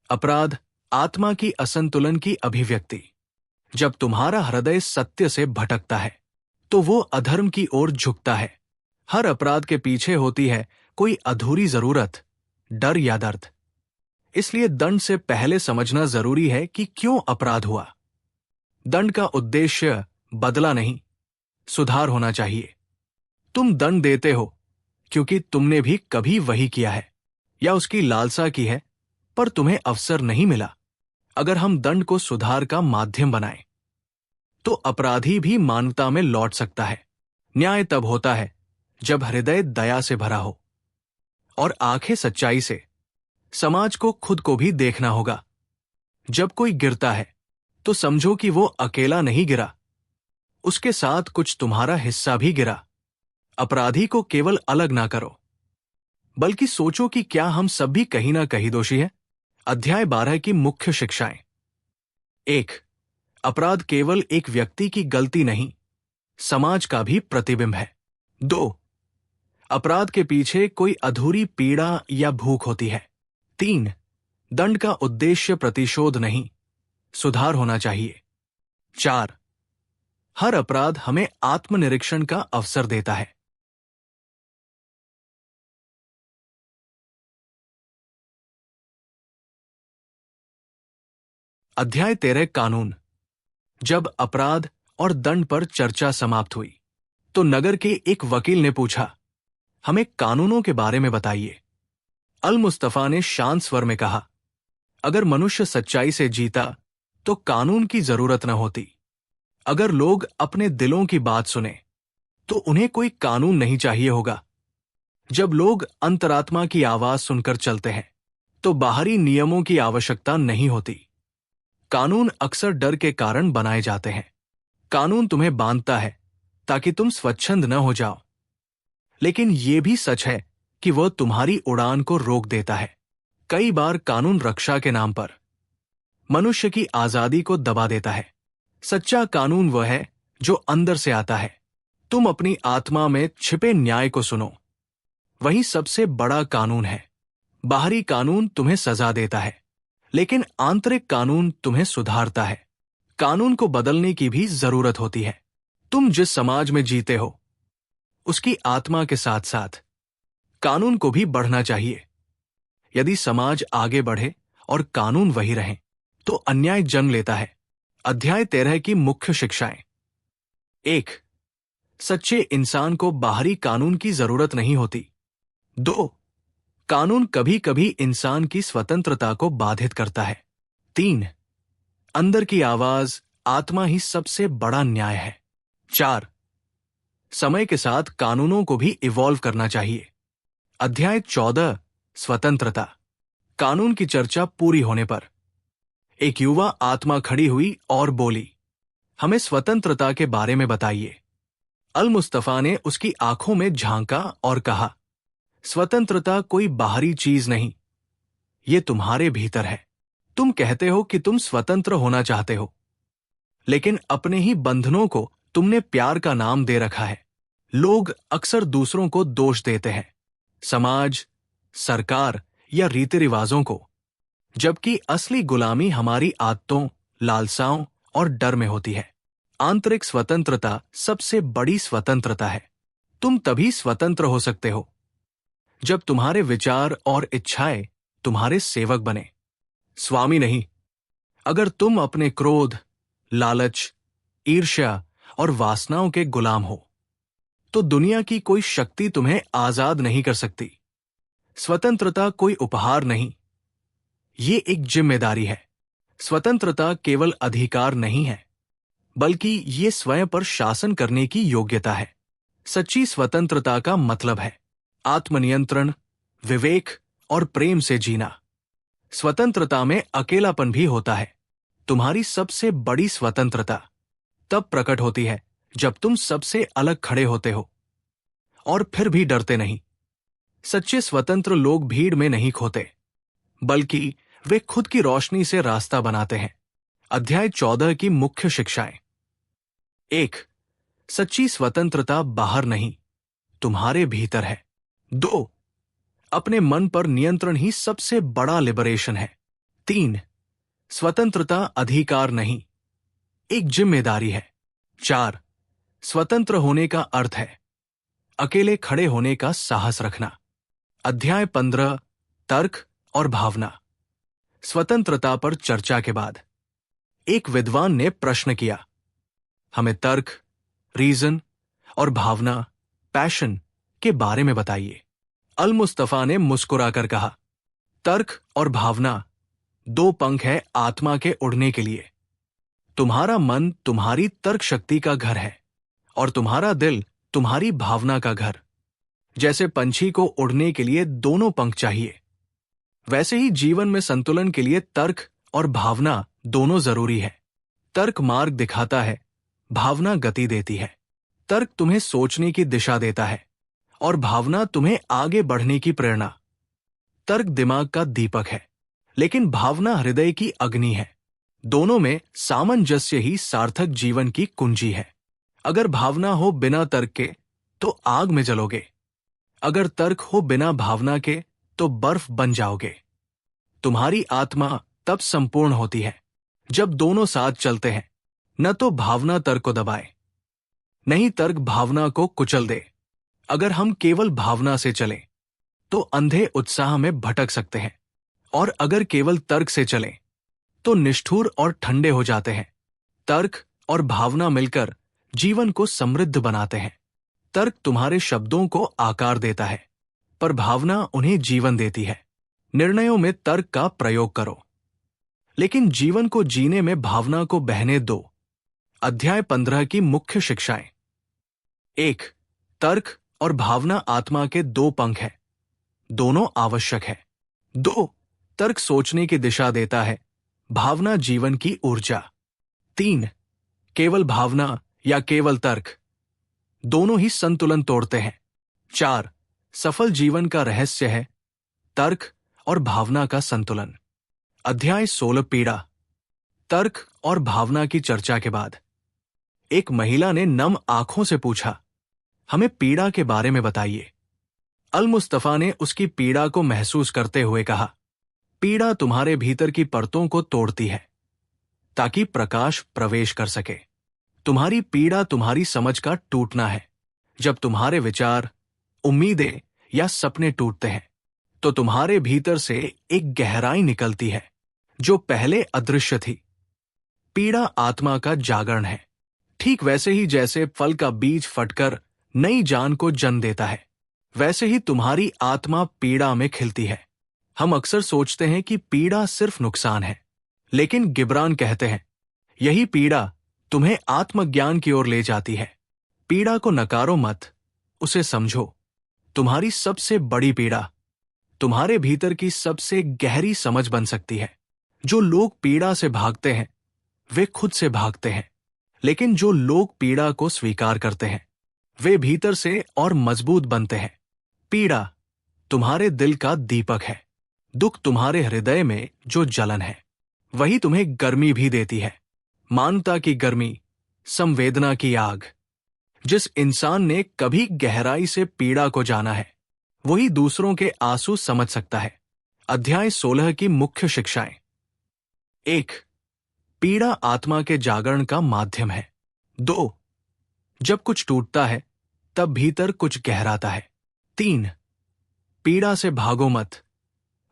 अपराध आत्मा की असंतुलन की अभिव्यक्ति। जब तुम्हारा हृदय सत्य से भटकता है, तो वो अधर्म की ओर झुकता है। हर अपराध के पीछे होती है कोई अधूरी जरूरत, डर या दर्द। इसलिए दंड से पहले समझना जरूरी है कि क्यों अपराध हुआ। दंड का उद्देश्य बदला नहीं, सुधार होना चाहिए। तुम दंड देते हो क्योंकि तुमने भी कभी वही किया है या उसकी लालसा की है, पर तुम्हें अवसर नहीं मिला। अगर हम दंड को सुधार का माध्यम बनाएं, तो अपराधी भी मानवता में लौट सकता है। न्याय तब होता है जब हृदय दया से भरा हो और आंखें सच्चाई से। समाज को खुद को भी देखना होगा। जब कोई गिरता है तो समझो कि वो अकेला नहीं गिरा, उसके साथ कुछ तुम्हारा हिस्सा भी गिरा। अपराधी को केवल अलग ना करो, बल्कि सोचो कि क्या हम सब भी कहीं ना कहीं दोषी हैं। अध्याय 12 की मुख्य शिक्षाएं। 1. अपराध केवल एक व्यक्ति की गलती नहीं, समाज का भी प्रतिबिंब है। 2. अपराध के पीछे कोई अधूरी पीड़ा या भूख होती है। 3. दंड का उद्देश्य प्रतिशोध नहीं, सुधार होना चाहिए। 4. हर अपराध हमें आत्मनिरीक्षण का अवसर देता है। अध्याय 13 कानून। जब अपराध और दंड पर चर्चा समाप्त हुई तो नगर के एक वकील ने पूछा, हमें कानूनों के बारे में बताइए। अल मुस्तफा ने शांत स्वर में कहा, अगर मनुष्य सच्चाई से जीता तो कानून की जरूरत न होती। अगर लोग अपने दिलों की बात सुने तो उन्हें कोई कानून नहीं चाहिए होगा। जब लोग अंतरात्मा की आवाज सुनकर चलते हैं तो बाहरी नियमों की आवश्यकता नहीं होती। कानून अक्सर डर के कारण बनाए जाते हैं। कानून तुम्हें बांधता है ताकि तुम स्वच्छंद न हो जाओ, लेकिन यह भी सच है कि वह तुम्हारी उड़ान को रोक देता है। कई बार कानून रक्षा के नाम पर मनुष्य की आजादी को दबा देता है। सच्चा कानून वह है जो अंदर से आता है। तुम अपनी आत्मा में छिपे न्याय को सुनो, वही सबसे बड़ा कानून है। बाहरी कानून तुम्हें सजा देता है, लेकिन आंतरिक कानून तुम्हें सुधारता है। कानून को बदलने की भी जरूरत होती है। तुम जिस समाज में जीते हो उसकी आत्मा के साथ साथ कानून को भी बढ़ना चाहिए। यदि समाज आगे बढ़े और कानून वही रहे तो अन्याय जन्म लेता है। अध्याय 13 की मुख्य शिक्षाएं। 1. सच्चे इंसान को बाहरी कानून की जरूरत नहीं होती। 2. कानून कभी कभी इंसान की स्वतंत्रता को बाधित करता है। 3. अंदर की आवाज, आत्मा ही सबसे बड़ा न्याय है। 4. समय के साथ कानूनों को भी इवॉल्व करना चाहिए। अध्याय 14 स्वतंत्रता। कानून की चर्चा पूरी होने पर एक युवा आत्मा खड़ी हुई और बोली, हमें स्वतंत्रता के बारे में बताइए। अल मुस्तफा ने उसकी आंखों में झांका और कहा, स्वतंत्रता कोई बाहरी चीज नहीं, ये तुम्हारे भीतर है। तुम कहते हो कि तुम स्वतंत्र होना चाहते हो, लेकिन अपने ही बंधनों को तुमने प्यार का नाम दे रखा है। लोग अक्सर दूसरों को दोष देते हैं, समाज, सरकार या रीति रिवाजों को, जबकि असली गुलामी हमारी आदतों, लालसाओं और डर में होती है। आंतरिक स्वतंत्रता सबसे बड़ी स्वतंत्रता है। तुम तभी स्वतंत्र हो सकते हो जब तुम्हारे विचार और इच्छाएं तुम्हारे सेवक बने, स्वामी नहीं। अगर तुम अपने क्रोध, लालच, ईर्ष्या और वासनाओं के गुलाम हो तो दुनिया की कोई शक्ति तुम्हें आजाद नहीं कर सकती। स्वतंत्रता कोई उपहार नहीं, ये एक जिम्मेदारी है। स्वतंत्रता केवल अधिकार नहीं है, बल्कि ये स्वयं पर शासन करने की योग्यता है। सच्ची स्वतंत्रता का मतलब है आत्मनियंत्रण, विवेक और प्रेम से जीना। स्वतंत्रता में अकेलापन भी होता है। तुम्हारी सबसे बड़ी स्वतंत्रता तब प्रकट होती है जब तुम सबसे अलग खड़े होते हो और फिर भी डरते नहीं। सच्चे स्वतंत्र लोग भीड़ में नहीं खोते, बल्कि वे खुद की रोशनी से रास्ता बनाते हैं। अध्याय 14 की मुख्य शिक्षाएं। 1. सच्ची स्वतंत्रता बाहर नहीं, तुम्हारे भीतर है। 2. अपने मन पर नियंत्रण ही सबसे बड़ा लिबरेशन है। 3. स्वतंत्रता अधिकार नहीं, एक जिम्मेदारी है। 4. स्वतंत्र होने का अर्थ है अकेले खड़े होने का साहस रखना। अध्याय 15 तर्क और भावना। स्वतंत्रता पर चर्चा के बाद एक विद्वान ने प्रश्न किया, हमें तर्क, रीजन और भावना, पैशन के बारे में बताइए। अल मुस्तफा ने मुस्कुराकर कहा, तर्क और भावना दो पंख है आत्मा के उड़ने के लिए। तुम्हारा मन तुम्हारी तर्क शक्ति का घर है और तुम्हारा दिल तुम्हारी भावना का घर। जैसे पंछी को उड़ने के लिए दोनों पंख चाहिए, वैसे ही जीवन में संतुलन के लिए तर्क और भावना दोनों जरूरी है। तर्क मार्ग दिखाता है, भावना गति देती है। तर्क तुम्हें सोचने की दिशा देता है और भावना तुम्हें आगे बढ़ने की प्रेरणा। तर्क दिमाग का दीपक है, लेकिन भावना हृदय की अग्नि है। दोनों में सामंजस्य ही सार्थक जीवन की कुंजी है। अगर भावना हो बिना तर्क के तो आग में जलोगे, अगर तर्क हो बिना भावना के तो बर्फ बन जाओगे। तुम्हारी आत्मा तब संपूर्ण होती है जब दोनों साथ चलते हैं। न तो भावना तर्क को दबाए, नहीं तर्क भावना को कुचल दे। अगर हम केवल भावना से चलें तो अंधे उत्साह में भटक सकते हैं, और अगर केवल तर्क से चलें तो निष्ठुर और ठंडे हो जाते हैं। तर्क और भावना मिलकर जीवन को समृद्ध बनाते हैं। तर्क तुम्हारे शब्दों को आकार देता है, पर भावना उन्हें जीवन देती है। निर्णयों में तर्क का प्रयोग करो, लेकिन जीवन को जीने में भावना को बहने दो। अध्याय 15 की मुख्य शिक्षाएं। 1. तर्क और भावना आत्मा के दो पंख हैं, दोनों आवश्यक है। 2. तर्क सोचने की दिशा देता है, भावना जीवन की ऊर्जा। 3. केवल भावना या केवल तर्क, दोनों ही संतुलन तोड़ते हैं। 4. सफल जीवन का रहस्य है तर्क और भावना का संतुलन। अध्याय 16 पीड़ा। तर्क और भावना की चर्चा के बाद एक महिला ने नम आंखों से पूछा, हमें पीड़ा के बारे में बताइए। अल मुस्तफा ने उसकी पीड़ा को महसूस करते हुए कहा, पीड़ा तुम्हारे भीतर की परतों को तोड़ती है ताकि प्रकाश प्रवेश कर सके। तुम्हारी पीड़ा तुम्हारी समझ का टूटना है। जब तुम्हारे विचार, उम्मीदें या सपने टूटते हैं तो तुम्हारे भीतर से एक गहराई निकलती है जो पहले अदृश्य थी। पीड़ा आत्मा का जागरण है, ठीक वैसे ही जैसे फल का बीज फटकर नई जान को जन्म देता है, वैसे ही तुम्हारी आत्मा पीड़ा में खिलती है। हम अक्सर सोचते हैं कि पीड़ा सिर्फ नुकसान है, लेकिन गिब्रान कहते हैं, यही पीड़ा तुम्हें आत्मज्ञान की ओर ले जाती है। पीड़ा को नकारो मत, उसे समझो। तुम्हारी सबसे बड़ी पीड़ा तुम्हारे भीतर की सबसे गहरी समझ बन सकती है। जो लोग पीड़ा से भागते हैं वे खुद से भागते हैं, लेकिन जो लोग पीड़ा को स्वीकार करते हैं वे भीतर से और मजबूत बनते हैं। पीड़ा तुम्हारे दिल का दीपक है। दुख तुम्हारे हृदय में जो जलन है वही तुम्हें गर्मी भी देती है। मानवता की गर्मी, संवेदना की आग। जिस इंसान ने कभी गहराई से पीड़ा को जाना है वही दूसरों के आंसू समझ सकता है। अध्याय 16 की मुख्य शिक्षाएं। 1. पीड़ा आत्मा के जागरण का माध्यम है। 2. जब कुछ टूटता है तब भीतर कुछ गहराता है। 3. पीड़ा से भागो मत,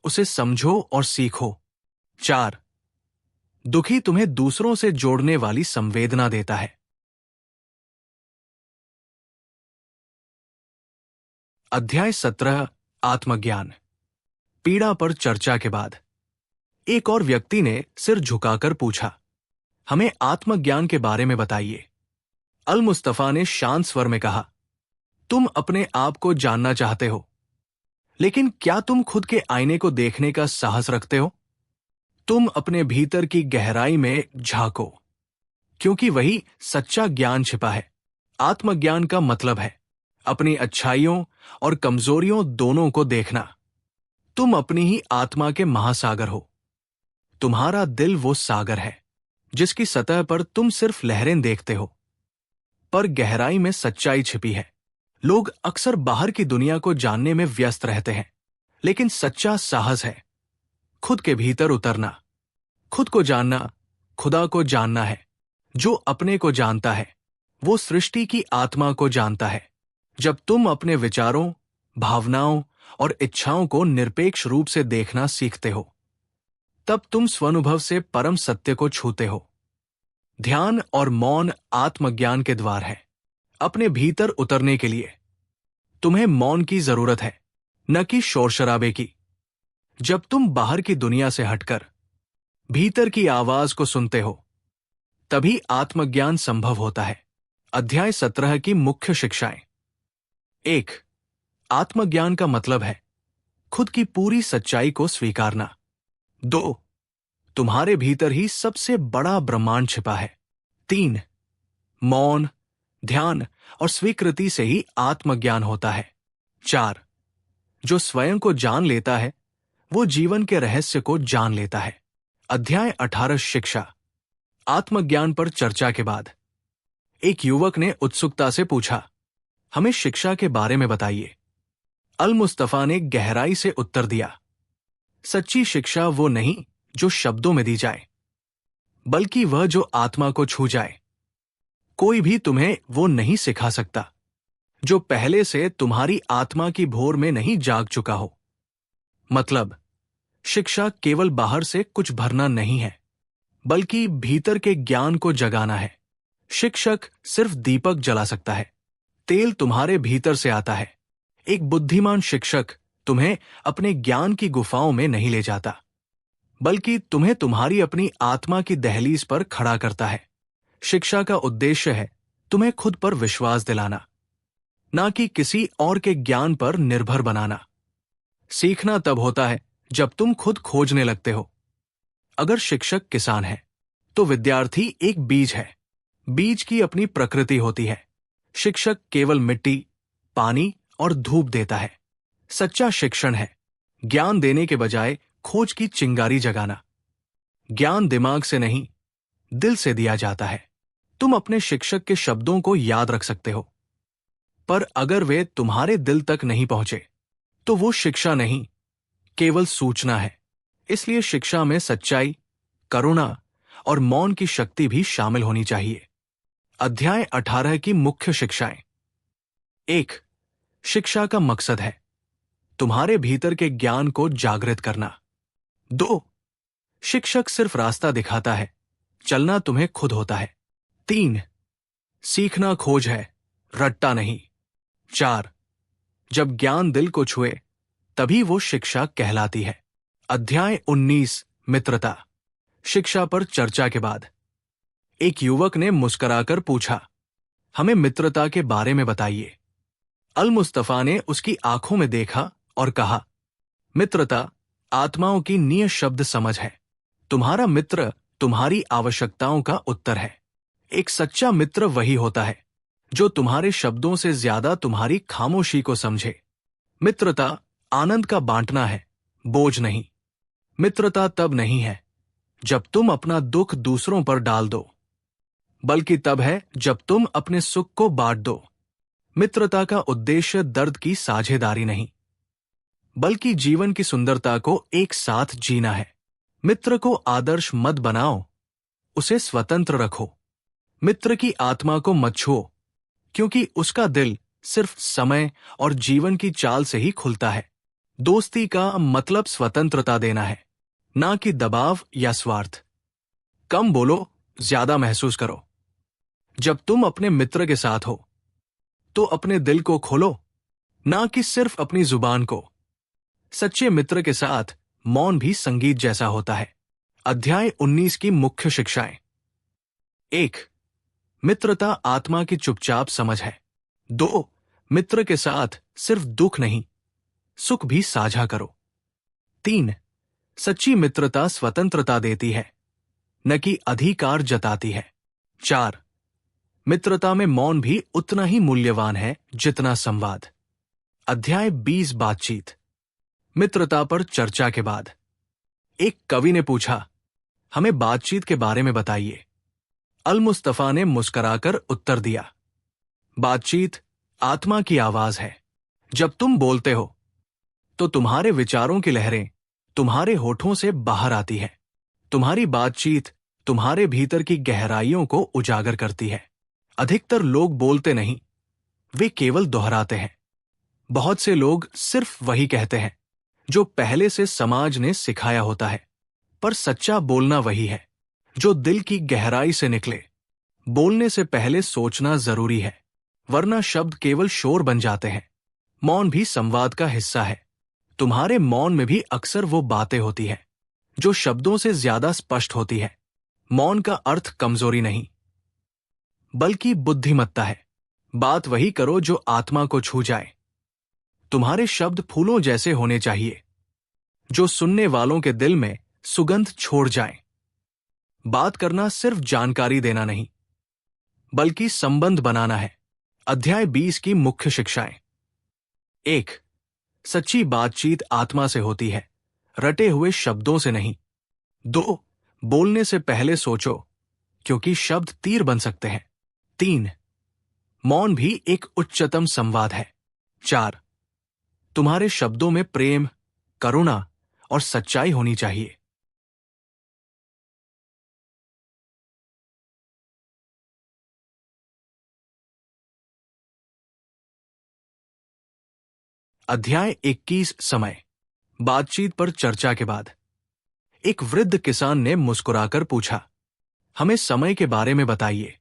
उसे समझो और सीखो। 4. दुखी तुम्हें दूसरों से जोड़ने वाली संवेदना देता है। अध्याय 17 आत्मज्ञान। पीड़ा पर चर्चा के बाद एक और व्यक्ति ने सिर झुकाकर पूछा, हमें आत्मज्ञान के बारे में बताइए। अल मुस्तफा ने शांत स्वर में कहा, तुम अपने आप को जानना चाहते हो, लेकिन क्या तुम खुद के आईने को देखने का साहस रखते हो? तुम अपने भीतर की गहराई में झांको, क्योंकि वही सच्चा ज्ञान छिपा है। आत्मज्ञान का मतलब है अपनी अच्छाइयों और कमजोरियों दोनों को देखना। तुम अपनी ही आत्मा के महासागर हो। तुम्हारा दिल वो सागर है जिसकी सतह पर तुम सिर्फ लहरें देखते हो, पर गहराई में सच्चाई छिपी है। लोग अक्सर बाहर की दुनिया को जानने में व्यस्त रहते हैं, लेकिन सच्चा साहस है खुद के भीतर उतरना। खुद को जानना खुदा को जानना है। जो अपने को जानता है वो सृष्टि की आत्मा को जानता है। जब तुम अपने विचारों, भावनाओं और इच्छाओं को निरपेक्ष रूप से देखना सीखते हो, तब तुम स्वानुभव से परम सत्य को छूते हो। ध्यान और मौन आत्मज्ञान के द्वार है। अपने भीतर उतरने के लिए तुम्हें मौन की जरूरत है, न कि शोर शराबे की। जब तुम बाहर की दुनिया से हटकर भीतर की आवाज को सुनते हो, तभी आत्मज्ञान संभव होता है। अध्याय 17 की मुख्य शिक्षाएं। 1. आत्मज्ञान का मतलब है खुद की पूरी सच्चाई को स्वीकारना। 2. तुम्हारे भीतर ही सबसे बड़ा ब्रह्मांड छिपा है। 3. मौन, ध्यान और स्वीकृति से ही आत्मज्ञान होता है। 4. जो स्वयं को जान लेता है वो जीवन के रहस्य को जान लेता है। अध्याय 18 शिक्षा। आत्मज्ञान पर चर्चा के बाद एक युवक ने उत्सुकता से पूछा, हमें शिक्षा के बारे में बताइए। अल मुस्तफा ने गहराई से उत्तर दिया, सच्ची शिक्षा वो नहीं जो शब्दों में दी जाए, बल्कि वह जो आत्मा को छू जाए। कोई भी तुम्हें वो नहीं सिखा सकता जो पहले से तुम्हारी आत्मा की भोर में नहीं जाग चुका हो। मतलब, शिक्षा केवल बाहर से कुछ भरना नहीं है, बल्कि भीतर के ज्ञान को जगाना है। शिक्षक सिर्फ दीपक जला सकता है, तेल तुम्हारे भीतर से आता है। एक बुद्धिमान शिक्षक तुम्हें अपने ज्ञान की गुफाओं में नहीं ले जाता, बल्कि तुम्हें तुम्हारी अपनी आत्मा की दहलीज पर खड़ा करता है। शिक्षा का उद्देश्य है तुम्हें खुद पर विश्वास दिलाना, ना कि किसी और के ज्ञान पर निर्भर बनाना। सीखना तब होता है जब तुम खुद खोजने लगते हो। अगर शिक्षक किसान है तो विद्यार्थी एक बीज है। बीज की अपनी प्रकृति होती है। शिक्षक केवल मिट्टी, पानी और धूप देता है। सच्चा शिक्षण है ज्ञान देने के बजाय खोज की चिंगारी जगाना। ज्ञान दिमाग से नहीं, दिल से दिया जाता है। तुम अपने शिक्षक के शब्दों को याद रख सकते हो, पर अगर वे तुम्हारे दिल तक नहीं पहुंचे तो वो शिक्षा नहीं, केवल सूचना है। इसलिए शिक्षा में सच्चाई, करुणा और मौन की शक्ति भी शामिल होनी चाहिए। अध्याय 18 की मुख्य शिक्षाएं। 1. शिक्षा का मकसद है तुम्हारे भीतर के ज्ञान को जागृत करना। 2. शिक्षक सिर्फ रास्ता दिखाता है, चलना तुम्हें खुद होता है। 3. सीखना खोज है, रट्टा नहीं। 4. जब ज्ञान दिल को छुए तभी वो शिक्षा कहलाती है। अध्याय 19 मित्रता। शिक्षा पर चर्चा के बाद एक युवक ने मुस्कुराकर पूछा, हमें मित्रता के बारे में बताइए। अल मुस्तफा ने उसकी आंखों में देखा और कहा, मित्रता आत्माओं की निःशब्द समझ है। तुम्हारा मित्र तुम्हारी आवश्यकताओं का उत्तर है। एक सच्चा मित्र वही होता है जो तुम्हारे शब्दों से ज्यादा तुम्हारी खामोशी को समझे। मित्रता आनंद का बांटना है, बोझ नहीं। मित्रता तब नहीं है जब तुम अपना दुख दूसरों पर डाल दो, बल्कि तब है जब तुम अपने सुख को बांट दो। मित्रता का उद्देश्य दर्द की साझेदारी नहीं, बल्कि जीवन की सुंदरता को एक साथ जीना है। मित्र को आदर्श मत बनाओ, उसे स्वतंत्र रखो। मित्र की आत्मा को मत छुओ, क्योंकि उसका दिल सिर्फ समय और जीवन की चाल से ही खुलता है। दोस्ती का मतलब स्वतंत्रता देना है, ना कि दबाव या स्वार्थ। कम बोलो, ज्यादा महसूस करो। जब तुम अपने मित्र के साथ हो तो अपने दिल को खोलो, ना कि सिर्फ अपनी जुबान को। सच्चे मित्र के साथ मौन भी संगीत जैसा होता है। अध्याय 19 की मुख्य शिक्षाएं। 1. मित्रता आत्मा की चुपचाप समझ है। 2. मित्र के साथ सिर्फ दुख नहीं, सुख भी साझा करो। 3. सच्ची मित्रता स्वतंत्रता देती है, न कि अधिकार जताती है। 4. मित्रता में मौन भी उतना ही मूल्यवान है जितना संवाद। अध्याय 20 बातचीत। मित्रता पर चर्चा के बाद एक कवि ने पूछा, हमें बातचीत के बारे में बताइए। अल मुस्तफा ने मुस्कुराकर उत्तर दिया, बातचीत आत्मा की आवाज है। जब तुम बोलते हो तो तुम्हारे विचारों की लहरें तुम्हारे होठों से बाहर आती है। तुम्हारी बातचीत तुम्हारे भीतर की गहराइयों को उजागर करती है। अधिकतर लोग बोलते नहीं, वे केवल दोहराते हैं। बहुत से लोग सिर्फ वही कहते हैं जो पहले से समाज ने सिखाया होता है, पर सच्चा बोलना वही है जो दिल की गहराई से निकले। बोलने से पहले सोचना जरूरी है, वरना शब्द केवल शोर बन जाते हैं। मौन भी संवाद का हिस्सा है। तुम्हारे मौन में भी अक्सर वो बातें होती हैं जो शब्दों से ज्यादा स्पष्ट होती है। मौन का अर्थ कमजोरी नहीं, बल्कि बुद्धिमत्ता है। बात वही करो जो आत्मा को छू जाए। तुम्हारे शब्द फूलों जैसे होने चाहिए जो सुनने वालों के दिल में सुगंध छोड़ जाएं। बात करना सिर्फ जानकारी देना नहीं, बल्कि संबंध बनाना है। अध्याय 20 की मुख्य शिक्षाएं। 1. सच्ची बातचीत आत्मा से होती है, रटे हुए शब्दों से नहीं। 2. बोलने से पहले सोचो, क्योंकि शब्द तीर बन सकते हैं। 3. मौन भी एक उच्चतम संवाद है। 4. तुम्हारे शब्दों में प्रेम, करुणा और सच्चाई होनी चाहिए। अध्याय 21 समय। बातचीत पर चर्चा के बाद एक वृद्ध किसान ने मुस्कुराकर पूछा, हमें समय के बारे में बताइए।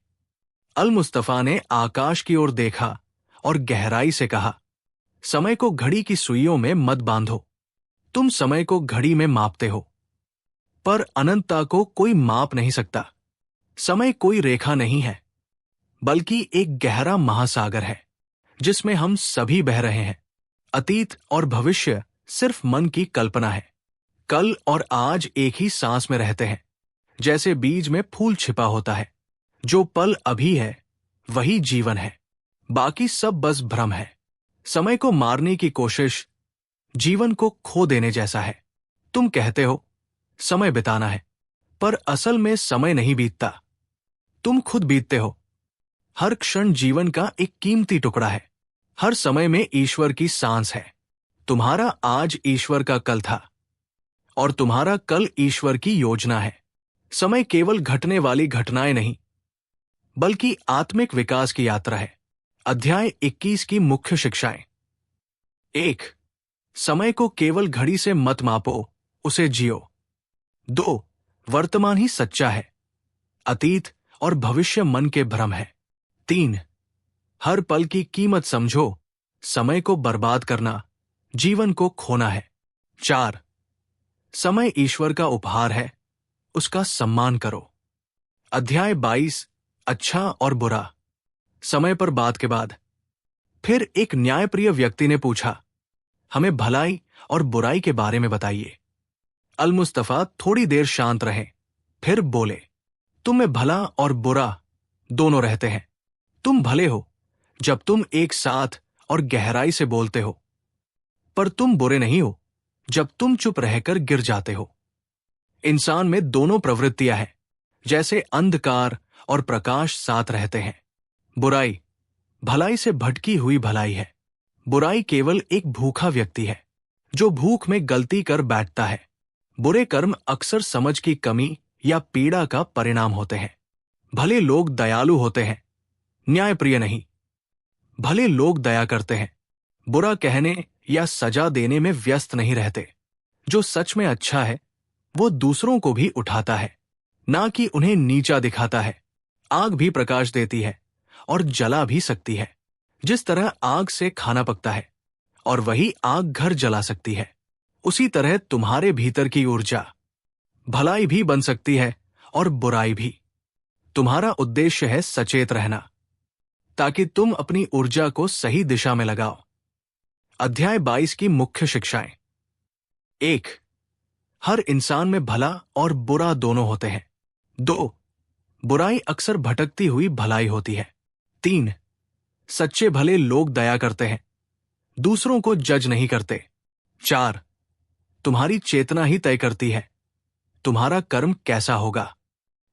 अल मुस्तफा ने आकाश की ओर देखा और गहराई से कहा, समय को घड़ी की सुइयों में मत बांधो। तुम समय को घड़ी में मापते हो, पर अनंतता को कोई माप नहीं सकता। समय कोई रेखा नहीं है, बल्कि एक गहरा महासागर है जिसमें हम सभी बह रहे हैं। अतीत और भविष्य सिर्फ मन की कल्पना है। कल और आज एक ही सांस में रहते हैं, जैसे बीज में फूल छिपा होता है। जो पल अभी है वही जीवन है, बाकी सब बस भ्रम है। समय को मारने की कोशिश जीवन को खो देने जैसा है। तुम कहते हो समय बिताना है, पर असल में समय नहीं बीतता, तुम खुद बीतते हो। हर क्षण जीवन का एक कीमती टुकड़ा है। हर समय में ईश्वर की सांस है। तुम्हारा आज ईश्वर का कल था, और तुम्हारा कल ईश्वर की योजना है। समय केवल घटने वाली घटनाएं नहीं, बल्कि आत्मिक विकास की यात्रा है। अध्याय 21 की मुख्य शिक्षाएं। 1. समय को केवल घड़ी से मत मापो, उसे जियो। 2. वर्तमान ही सच्चा है, अतीत और भविष्य मन के भ्रम है। 3. हर पल की कीमत समझो, समय को बर्बाद करना जीवन को खोना है। 4. समय ईश्वर का उपहार है, उसका सम्मान करो। अध्याय 22 अच्छा और बुरा। समय पर बात के बाद फिर एक न्यायप्रिय व्यक्ति ने पूछा, हमें भलाई और बुराई के बारे में बताइए। अल मुस्तफा थोड़ी देर शांत रहे, फिर बोले, तुम में भला और बुरा दोनों रहते हैं। तुम भले हो जब तुम एक साथ और गहराई से बोलते हो, पर तुम बुरे नहीं हो जब तुम चुप रहकर गिर जाते हो। इंसान में दोनों प्रवृत्तियां हैं, जैसे अंधकार और प्रकाश साथ रहते हैं। बुराई भलाई से भटकी हुई भलाई है। बुराई केवल एक भूखा व्यक्ति है जो भूख में गलती कर बैठता है। बुरे कर्म अक्सर समझ की कमी या पीड़ा का परिणाम होते हैं। भले लोग दयालु होते हैं, न्यायप्रिय नहीं। भले लोग दया करते हैं, बुरा कहने या सजा देने में व्यस्त नहीं रहते। जो सच में अच्छा है वो दूसरों को भी उठाता है, ना कि उन्हें नीचा दिखाता है। आग भी प्रकाश देती है और जला भी सकती है। जिस तरह आग से खाना पकता है और वही आग घर जला सकती है, उसी तरह तुम्हारे भीतर की ऊर्जा भलाई भी बन सकती है और बुराई भी। तुम्हारा उद्देश्य है सचेत रहना, ताकि तुम अपनी ऊर्जा को सही दिशा में लगाओ। अध्याय 22 की मुख्य शिक्षाएं। 1. हर इंसान में भला और बुरा दोनों होते हैं। 2. बुराई अक्सर भटकती हुई भलाई होती है। 3. सच्चे भले लोग दया करते हैं, दूसरों को जज नहीं करते। 4. तुम्हारी चेतना ही तय करती है तुम्हारा कर्म कैसा होगा।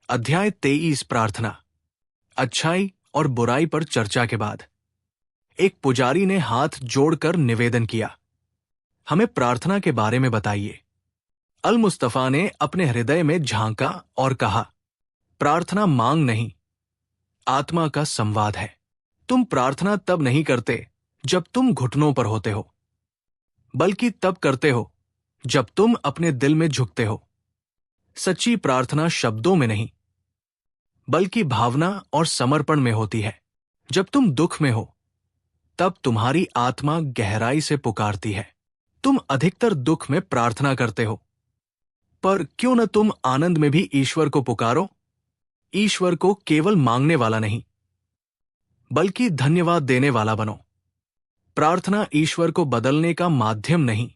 अध्याय 23 प्रार्थना। अच्छाई और बुराई पर चर्चा के बाद एक पुजारी ने हाथ जोड़कर निवेदन किया, हमें प्रार्थना के बारे में बताइए। अल मुस्तफा ने अपने हृदय में झांका और कहा, प्रार्थना मांग नहीं, आत्मा का संवाद है। तुम प्रार्थना तब नहीं करते जब तुम घुटनों पर होते हो, बल्कि तब करते हो जब तुम अपने दिल में झुकते हो। सच्ची प्रार्थना शब्दों में नहीं, बल्कि भावना और समर्पण में होती है। जब तुम दुख में हो, तब तुम्हारी आत्मा गहराई से पुकारती है। तुम अधिकतर दुख में प्रार्थना करते हो, पर क्यों न तुम आनंद में भी ईश्वर को पुकारो। ईश्वर को केवल मांगने वाला नहीं, बल्कि धन्यवाद देने वाला बनो। प्रार्थना ईश्वर को बदलने का माध्यम नहीं,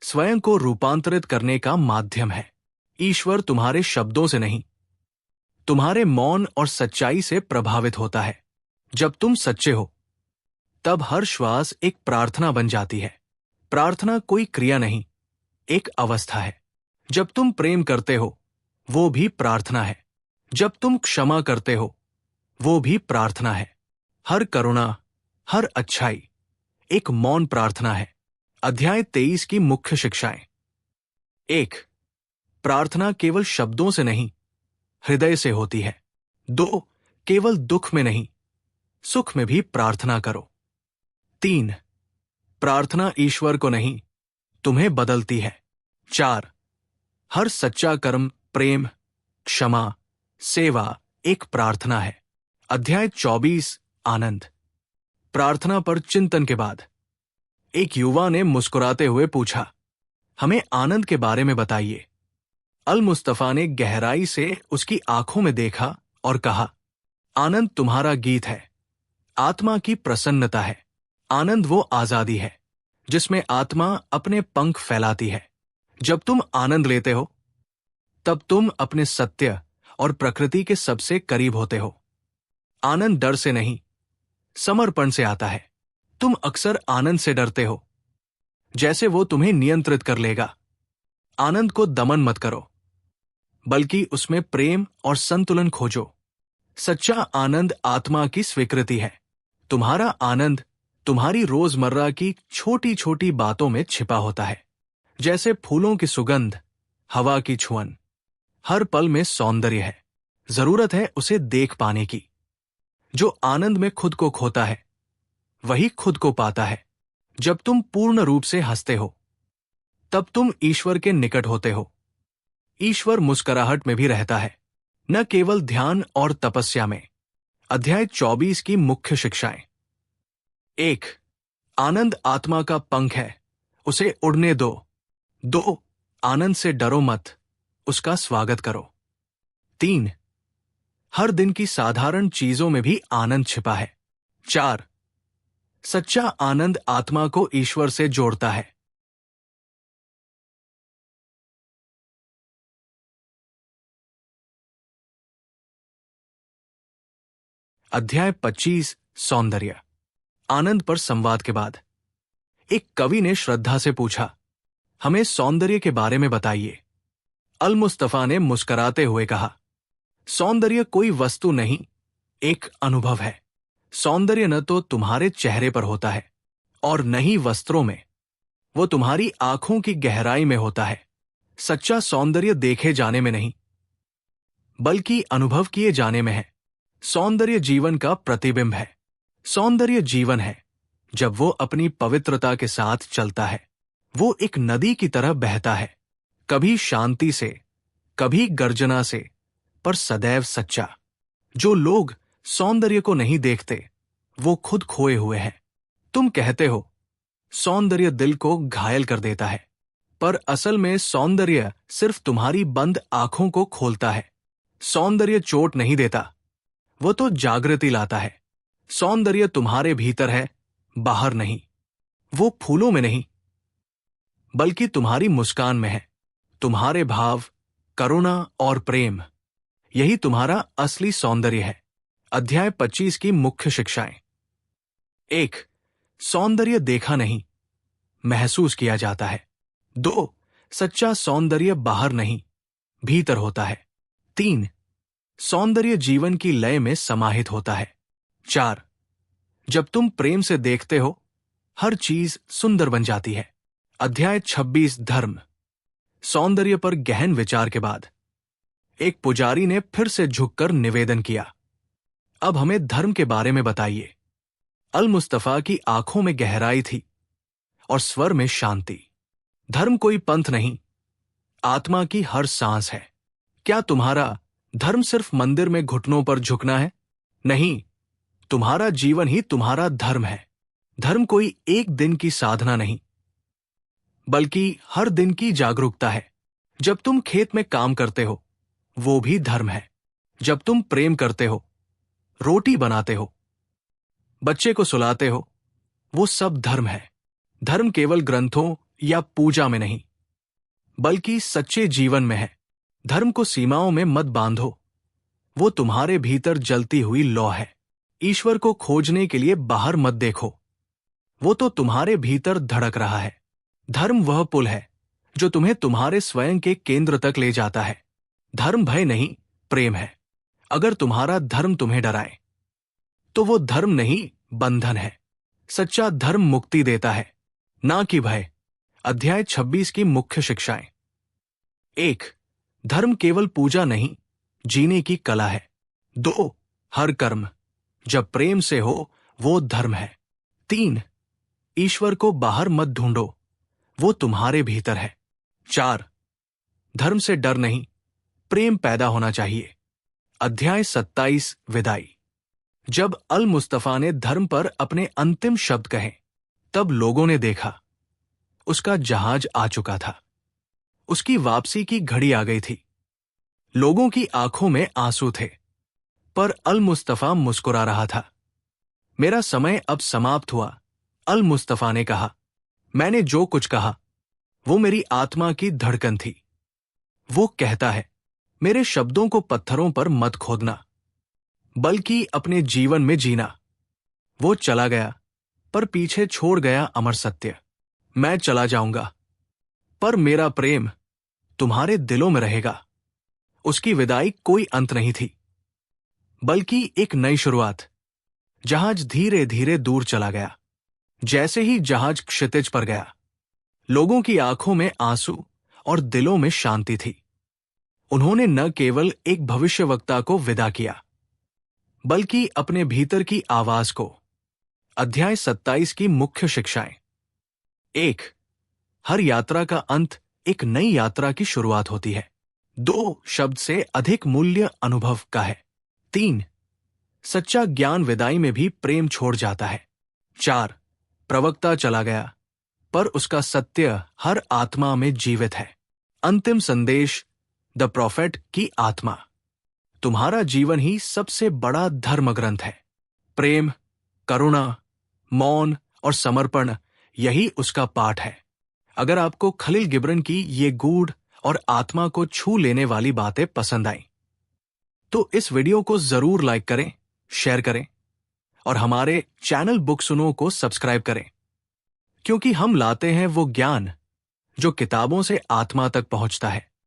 स्वयं को रूपांतरित करने का माध्यम है। ईश्वर तुम्हारे शब्दों से नहीं, तुम्हारे मौन और सच्चाई से प्रभावित होता है। जब तुम सच्चे हो, तब हर श्वास एक प्रार्थना बन जाती है। प्रार्थना कोई क्रिया नहीं, एक अवस्था है। जब तुम प्रेम करते हो, वो भी प्रार्थना है। जब तुम क्षमा करते हो, वो भी प्रार्थना है। हर करुणा, हर अच्छाई एक मौन प्रार्थना है। अध्याय 23 की मुख्य शिक्षाएं। 1. प्रार्थना केवल शब्दों से नहीं, हृदय से होती है। 2. केवल दुख में नहीं, सुख में भी प्रार्थना करो। 3. प्रार्थना ईश्वर को नहीं, तुम्हें बदलती है। 4. हर सच्चा कर्म, प्रेम, क्षमा, सेवा एक प्रार्थना है। अध्याय 24 आनंद। प्रार्थना पर चिंतन के बाद एक युवा ने मुस्कुराते हुए पूछा, हमें आनंद के बारे में बताइए। अल मुस्तफा ने गहराई से उसकी आंखों में देखा और कहा, आनंद तुम्हारा गीत है, आत्मा की प्रसन्नता है। आनंद वो आजादी है जिसमें आत्मा अपने पंख फैलाती है। जब तुम आनंद लेते हो, तब तुम अपने सत्य और प्रकृति के सबसे करीब होते हो। आनंद डर से नहीं, समर्पण से आता है। तुम अक्सर आनंद से डरते हो, जैसे वो तुम्हें नियंत्रित कर लेगा। आनंद को दमन मत करो, बल्कि उसमें प्रेम और संतुलन खोजो। सच्चा आनंद आत्मा की स्वीकृति है। तुम्हारा आनंद तुम्हारी रोजमर्रा की छोटी छोटी बातों में छिपा होता है, जैसे फूलों की सुगंध, हवा की छुअन। हर पल में सौंदर्य है, जरूरत है उसे देख पाने की। जो आनंद में खुद को खोता है, वही खुद को पाता है। जब तुम पूर्ण रूप से हंसते हो, तब तुम ईश्वर के निकट होते हो। ईश्वर मुस्कुराहट में भी रहता है, न केवल ध्यान और तपस्या में। अध्याय 24 की मुख्य शिक्षाएं। 1. आनंद आत्मा का पंख है, उसे उड़ने दो। 2. आनंद से डरो मत, उसका स्वागत करो। 3. हर दिन की साधारण चीजों में भी आनंद छिपा है। 4. सच्चा आनंद आत्मा को ईश्वर से जोड़ता है। अध्याय 25 सौंदर्य। आनंद पर संवाद के बाद एक कवि ने श्रद्धा से पूछा, हमें सौंदर्य के बारे में बताइए। अल मुस्तफा ने मुस्कुराते हुए कहा, सौंदर्य कोई वस्तु नहीं, एक अनुभव है। सौंदर्य न तो तुम्हारे चेहरे पर होता है और न ही वस्त्रों में, वो तुम्हारी आंखों की गहराई में होता है। सच्चा सौंदर्य देखे जाने में नहीं, बल्कि अनुभव किए जाने में है। सौंदर्य जीवन का प्रतिबिंब है। सौंदर्य जीवन है जब वो अपनी पवित्रता के साथ चलता है। वो एक नदी की तरह बहता है, कभी शांति से, कभी गर्जना से, पर सदैव सच्चा। जो लोग सौंदर्य को नहीं देखते, वो खुद खोए हुए हैं। तुम कहते हो सौंदर्य दिल को घायल कर देता है, पर असल में सौंदर्य सिर्फ तुम्हारी बंद आंखों को खोलता है। सौंदर्य चोट नहीं देता, वो तो जागृति लाता है। सौंदर्य तुम्हारे भीतर है, बाहर नहीं। वो फूलों में नहीं, बल्कि तुम्हारी मुस्कान में है। तुम्हारे भाव, करुणा और प्रेम, यही तुम्हारा असली सौंदर्य है। अध्याय 25 की मुख्य शिक्षाएं। 1. सौंदर्य देखा नहीं, महसूस किया जाता है। 2. सच्चा सौंदर्य बाहर नहीं, भीतर होता है। 3. सौंदर्य जीवन की लय में समाहित होता है। 4. जब तुम प्रेम से देखते हो, हर चीज सुंदर बन जाती है। अध्याय 26 धर्म। सौंदर्य पर गहन विचार के बाद एक पुजारी ने फिर से झुककर निवेदन किया, अब हमें धर्म के बारे में बताइए। अल मुस्तफा की आंखों में गहराई थी और स्वर में शांति। धर्म कोई पंथ नहीं, आत्मा की हर सांस है। क्या तुम्हारा धर्म सिर्फ मंदिर में घुटनों पर झुकना है? नहीं, तुम्हारा जीवन ही तुम्हारा धर्म है। धर्म कोई एक दिन की साधना नहीं, बल्कि हर दिन की जागरूकता है। जब तुम खेत में काम करते हो, वो भी धर्म है। जब तुम प्रेम करते हो, रोटी बनाते हो, बच्चे को सुलाते हो, वो सब धर्म है। धर्म केवल ग्रंथों या पूजा में नहीं, बल्कि सच्चे जीवन में है। धर्म को सीमाओं में मत बांधो, वो तुम्हारे भीतर जलती हुई लौ है। ईश्वर को खोजने के लिए बाहर मत देखो, वो तो तुम्हारे भीतर धड़क रहा है। धर्म वह पुल है जो तुम्हें तुम्हारे स्वयं के केंद्र तक ले जाता है। धर्म भय नहीं, प्रेम है। अगर तुम्हारा धर्म तुम्हें डराए, तो वो धर्म नहीं, बंधन है। सच्चा धर्म मुक्ति देता है, ना कि भय। अध्याय 26 की मुख्य शिक्षाएं। 1. धर्म केवल पूजा नहीं, जीने की कला है। 2. हर कर्म जब प्रेम से हो, वो धर्म है। 3. ईश्वर को बाहर मत ढूंढो, वो तुम्हारे भीतर है। 4. धर्म से डर नहीं, प्रेम पैदा होना चाहिए। अध्याय 27 विदाई। जब अल मुस्तफा ने धर्म पर अपने अंतिम शब्द कहे, तब लोगों ने देखा उसका जहाज आ चुका था। उसकी वापसी की घड़ी आ गई थी। लोगों की आंखों में आंसू थे, पर अल मुस्तफा मुस्कुरा रहा था। मेरा समय अब समाप्त हुआ, अल मुस्तफा ने कहा। मैंने जो कुछ कहा, वो मेरी आत्मा की धड़कन थी। वो कहता है, मेरे शब्दों को पत्थरों पर मत खोदना, बल्कि अपने जीवन में जीना। वो चला गया, पर पीछे छोड़ गया अमर सत्य। मैं चला जाऊंगा, पर मेरा प्रेम तुम्हारे दिलों में रहेगा। उसकी विदाई कोई अंत नहीं थी, बल्कि एक नई शुरुआत। जहाज धीरे धीरे दूर चला गया। जैसे ही जहाज क्षितिज पर गया, लोगों की आंखों में आंसू और दिलों में शांति थी। उन्होंने न केवल एक भविष्यवक्ता को विदा किया, बल्कि अपने भीतर की आवाज को। अध्याय 27 की मुख्य शिक्षाएं। 1. हर यात्रा का अंत एक नई यात्रा की शुरुआत होती है। 2. शब्द से अधिक मूल्य अनुभव का है। 3. सच्चा ज्ञान विदाई में भी प्रेम छोड़ जाता है। 4. प्रवक्ता चला गया, पर उसका सत्य हर आत्मा में जीवित है। अंतिम संदेश, द प्रॉफेट की आत्मा। तुम्हारा जीवन ही सबसे बड़ा धर्म ग्रंथ है। प्रेम, करुणा, मौन और समर्पण, यही उसका पाठ है। अगर आपको खलील गिब्रन की ये गूढ़ और आत्मा को छू लेने वाली बातें पसंद आईं, तो इस वीडियो को जरूर लाइक करें, शेयर करें और हमारे चैनल बुक सुनो को सब्सक्राइब करें, क्योंकि हम लाते हैं वो ज्ञान जो किताबों से आत्मा तक पहुंचता है।